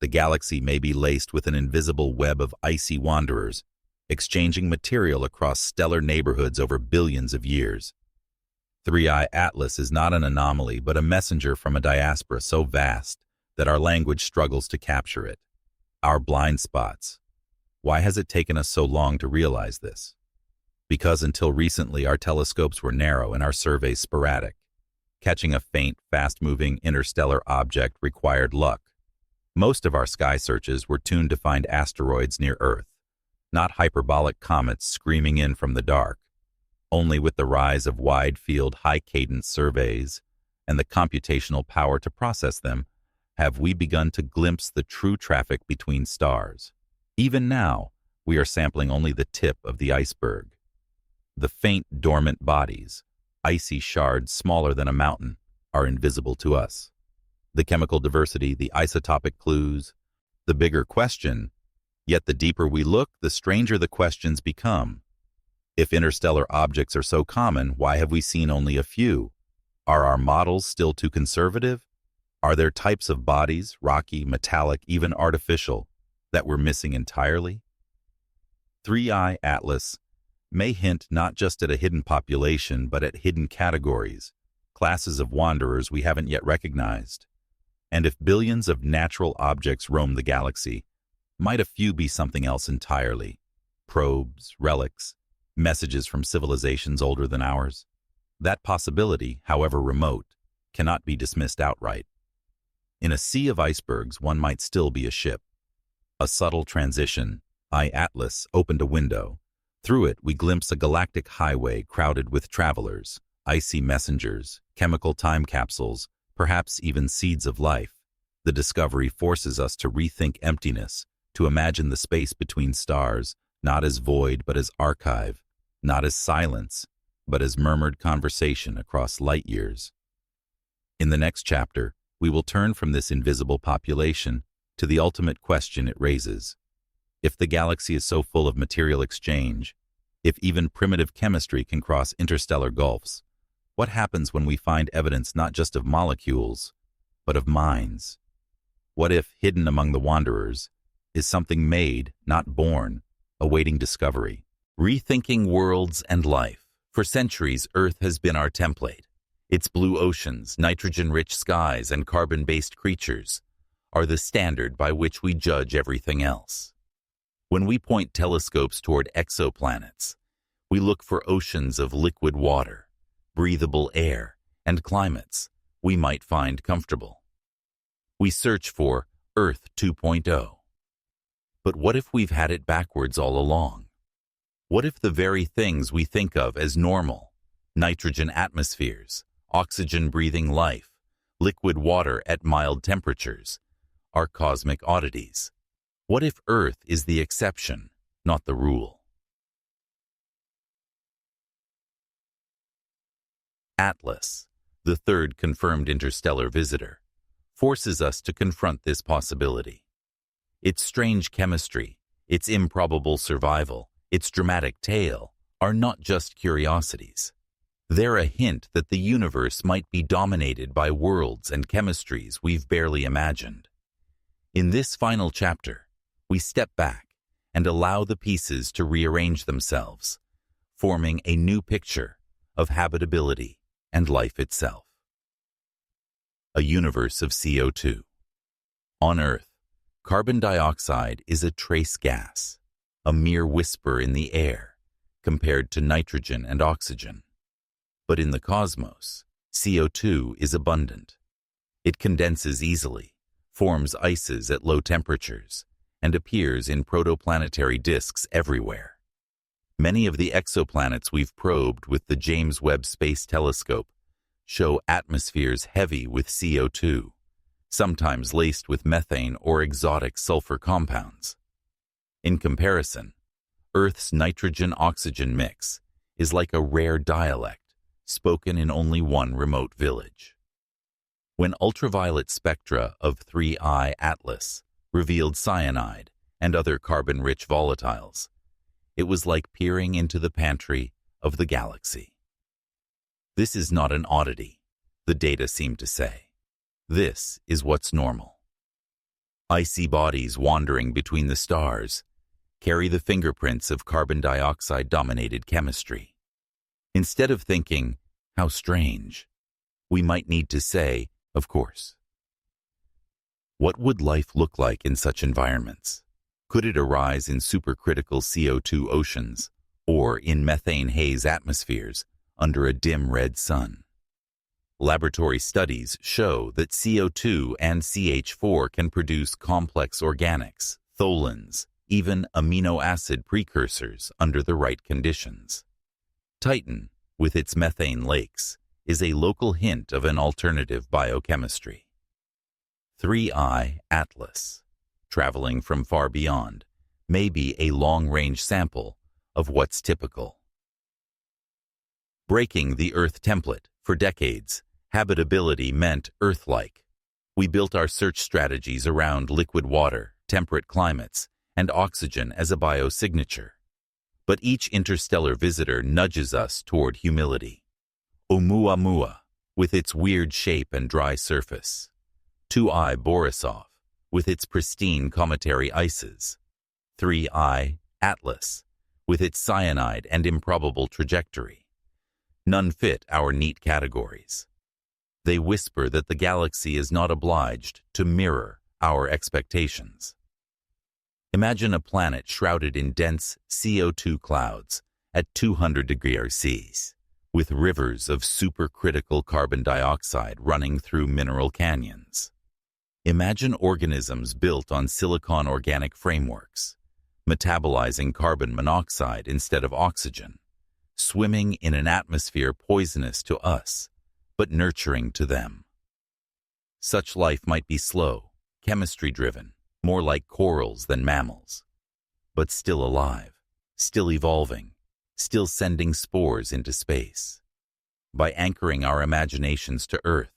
The galaxy may be laced with an invisible web of icy wanderers, exchanging material across stellar neighborhoods over billions of years. 3i Atlas is not an anomaly, but a messenger from a diaspora so vast that our language struggles to capture it. Our blind spots. Why has it taken us so long to realize this? Because until recently our telescopes were narrow and our surveys sporadic. Catching a faint, fast-moving interstellar object required luck. Most of our sky searches were tuned to find asteroids near Earth, not hyperbolic comets screaming in from the dark. Only with the rise of wide-field, high-cadence surveys and the computational power to process them have we begun to glimpse the true traffic between stars. Even now, we are sampling only the tip of the iceberg. The faint, dormant bodies, icy shards smaller than a mountain, are invisible to us. The chemical diversity, the isotopic clues, the bigger question, yet the deeper we look, the stranger the questions become. If interstellar objects are so common, why have we seen only a few? Are our models still too conservative? Are there types of bodies, rocky, metallic, even artificial, that we're missing entirely? 3i Atlas may hint not just at a hidden population, but at hidden categories, classes of wanderers we haven't yet recognized. And if billions of natural objects roam the galaxy, might a few be something else entirely? Probes, relics, messages from civilizations older than ours? That possibility, however remote, cannot be dismissed outright. In a sea of icebergs, one might still be a ship. A subtle transition. Atlas opened a window. Through it, we glimpse a galactic highway crowded with travelers, icy messengers, chemical time capsules, perhaps even seeds of life. The discovery forces us to rethink emptiness, to imagine the space between stars, not as void but as archive, not as silence, but as murmured conversation across light years. In the next chapter, we will turn from this invisible population to the ultimate question it raises. If the galaxy is so full of material exchange, if even primitive chemistry can cross interstellar gulfs, what happens when we find evidence not just of molecules, but of minds? What if, hidden among the wanderers, is something made, not born, awaiting discovery? Rethinking worlds and life. For centuries, Earth has been our template. Its blue oceans, nitrogen-rich skies, and carbon-based creatures are the standard by which we judge everything else. When we point telescopes toward exoplanets, we look for oceans of liquid water, breathable air, and climates we might find comfortable. We search for Earth 2.0. But what if we've had it backwards all along? What if the very things we think of as normal, nitrogen atmospheres, oxygen-breathing life, liquid water at mild temperatures, are cosmic oddities? What if Earth is the exception, not the rule? Atlas, the third confirmed interstellar visitor, forces us to confront this possibility. Its strange chemistry, its improbable survival, its dramatic tale are not just curiosities. They're a hint that the universe might be dominated by worlds and chemistries we've barely imagined. In this final chapter, we step back and allow the pieces to rearrange themselves, forming a new picture of habitability and life itself. A universe of CO2. On Earth, carbon dioxide is a trace gas, a mere whisper in the air compared to nitrogen and oxygen. But in the cosmos, CO2 is abundant. It condenses easily, forms ices at low temperatures, and appears in protoplanetary disks everywhere. Many of the exoplanets we've probed with the James Webb Space Telescope show atmospheres heavy with CO2, sometimes laced with methane or exotic sulfur compounds. In comparison, Earth's nitrogen-oxygen mix is like a rare dialect spoken in only one remote village. When ultraviolet spectra of 3i Atlas revealed cyanide and other carbon-rich volatiles, it was like peering into the pantry of the galaxy. This is not an oddity. the data seem to say. This is what's normal. Icy bodies wandering between the stars carry the fingerprints of carbon dioxide-dominated chemistry. Instead of thinking, how strange, we might need to say, of course. What would life look like in such environments? Could it arise in supercritical CO2 oceans or in methane haze atmospheres under a dim red sun? Laboratory studies show that CO2 and CH4 can produce complex organics, tholins, even amino acid precursors under the right conditions. Titan, with its methane lakes, is a local hint of an alternative biochemistry. 3I Atlas, traveling from far beyond, may be a long-range sample of what's typical. Breaking the Earth template for decades, habitability meant Earth-like. We built our search strategies around liquid water, temperate climates, and oxygen as a biosignature. But each interstellar visitor nudges us toward humility. Oumuamua, with its weird shape and dry surface. 2I Borisov, with its pristine cometary ices. 3I Atlas, with its cyanide and improbable trajectory. None fit our neat categories. They whisper that the galaxy is not obliged to mirror our expectations. Imagine a planet shrouded in dense CO2 clouds at 200 degrees Celsius, with rivers of supercritical carbon dioxide running through mineral canyons. Imagine organisms built on silicon organic frameworks, metabolizing carbon monoxide instead of oxygen, swimming in an atmosphere poisonous to us, but nurturing to them. Such life might be slow, chemistry-driven, more like corals than mammals, but still alive, still evolving, still sending spores into space. By anchoring our imaginations to Earth,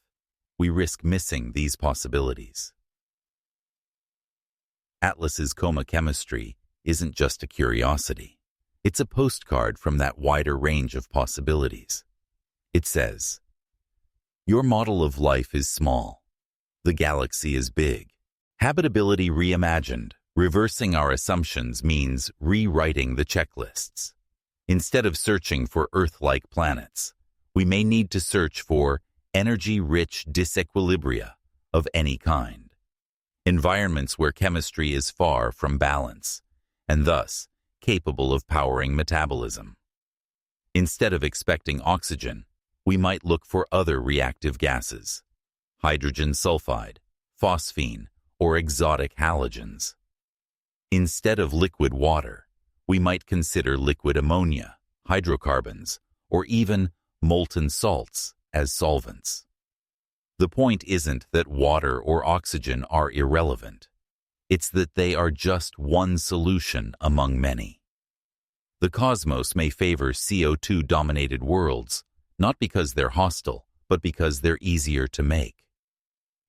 we risk missing these possibilities. Atlas's coma chemistry isn't just a curiosity. It's a postcard from that wider range of possibilities. It says, your model of life is small. The galaxy is big. Habitability reimagined, reversing our assumptions means rewriting the checklists. Instead of searching for Earth-like planets, we may need to search for energy-rich disequilibria of any kind. Environments where chemistry is far from balance, and thus capable of powering metabolism. Instead of expecting oxygen, we might look for other reactive gases, hydrogen sulfide, phosphine, or exotic halogens. Instead of liquid water, we might consider liquid ammonia, hydrocarbons, or even molten salts as solvents. The point isn't that water or oxygen are irrelevant. It's that they are just one solution among many. The cosmos may favor CO2-dominated worlds, not because they're hostile, but because they're easier to make.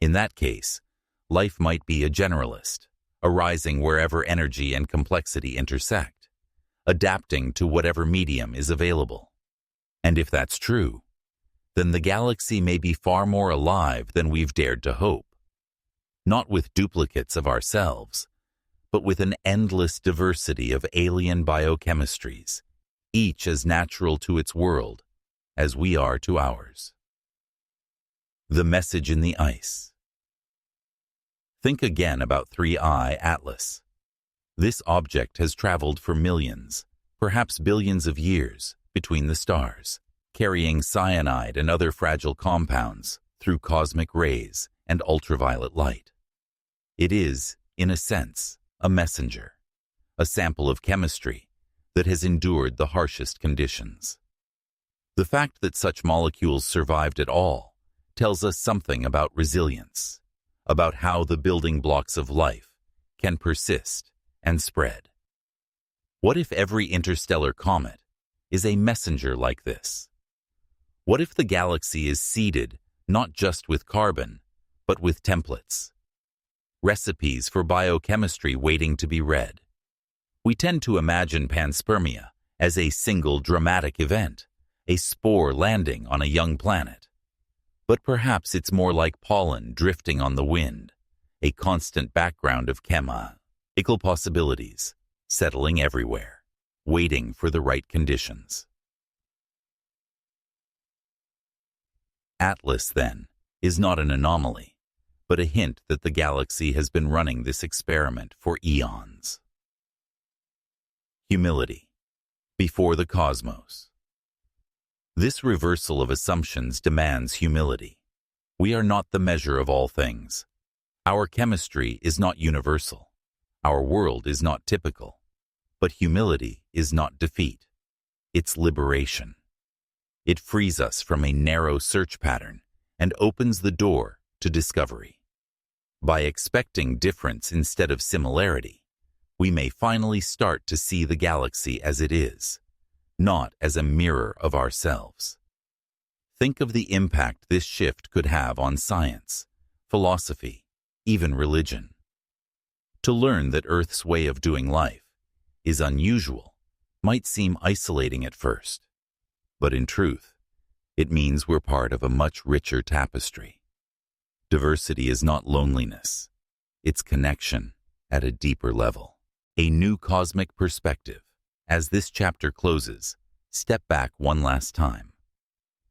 In that case, life might be a generalist, arising wherever energy and complexity intersect, adapting to whatever medium is available. And if that's true, then the galaxy may be far more alive than we've dared to hope. Not with duplicates of ourselves, but with an endless diversity of alien biochemistries, each as natural to its world as we are to ours. The message in the ice. Think again about 3I Atlas. This object has traveled for millions, perhaps billions of years, between the stars, carrying cyanide and other fragile compounds through cosmic rays and ultraviolet light. It is, in a sense, a messenger, a sample of chemistry that has endured the harshest conditions. The fact that such molecules survived at all tells us something about resilience, about how the building blocks of life can persist and spread. What if every interstellar comet is a messenger like this? What if the galaxy is seeded not just with carbon, but with templates? Recipes for biochemistry waiting to be read. We tend to imagine panspermia as a single dramatic event, a spore landing on a young planet. But perhaps it's more like pollen drifting on the wind, a constant background of chemical possibilities, settling everywhere, waiting for the right conditions. Atlas, then, is not an anomaly, but a hint that the galaxy has been running this experiment for eons. Humility. Before the cosmos. This reversal of assumptions demands humility. We are not the measure of all things. Our chemistry is not universal. Our world is not typical. But humility is not defeat. It's liberation. It frees us from a narrow search pattern and opens the door to discovery. By expecting difference instead of similarity, we may finally start to see the galaxy as it is, not as a mirror of ourselves. Think of the impact this shift could have on science, philosophy, even religion. To learn that Earth's way of doing life is unusual might seem isolating at first, but in truth, it means we're part of a much richer tapestry. Diversity is not loneliness, it's connection at a deeper level. A new cosmic perspective. As this chapter closes, step back one last time.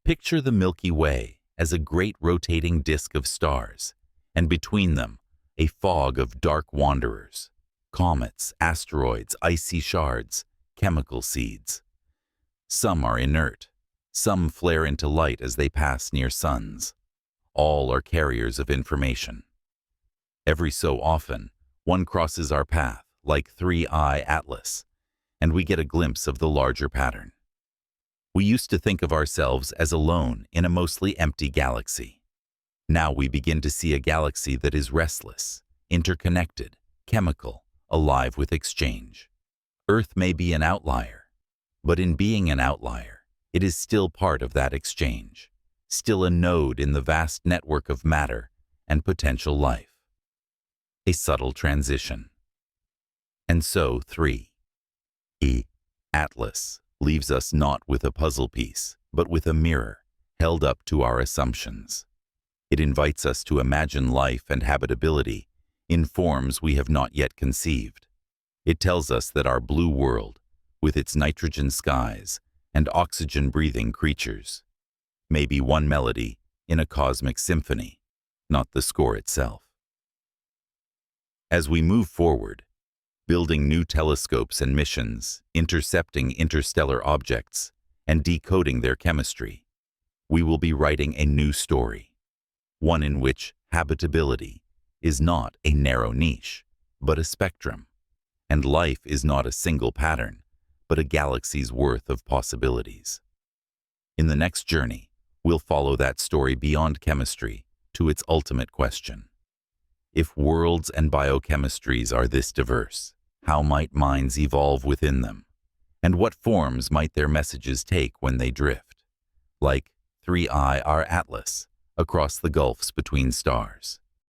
Picture the Milky Way as a great rotating disk of stars, and between them, a fog of dark wanderers, comets, asteroids, icy shards, chemical seeds. Some are inert, some flare into light as they pass near suns. All are carriers of information. Every so often, one crosses our path like 3-eye Atlas, and we get a glimpse of the larger pattern. We used to think of ourselves as alone in a mostly empty galaxy. Now we begin to see a galaxy that is restless, interconnected, chemical, alive with exchange. Earth may be an outlier, but in being an outlier, it is still part of that exchange, still a node in the vast network of matter and potential life. A subtle transition. And so 3E Atlas leaves us not with a puzzle piece, but with a mirror held up to our assumptions. It invites us to imagine life and habitability in forms we have not yet conceived. It tells us that our blue world, with its nitrogen skies and oxygen-breathing creatures, may be one melody in a cosmic symphony, not the score itself. As we move forward, building new telescopes and missions, intercepting interstellar objects, and decoding their chemistry, we will be writing a new story, one in which habitability is not a narrow niche, but a spectrum, and life is not a single pattern, but a galaxy's worth of possibilities. In the next journey, we'll follow that story beyond chemistry to its ultimate question. If worlds and biochemistries are this diverse, how might minds evolve within them? And what forms might their messages take when they drift, like 3i our Atlas, across the gulfs between stars?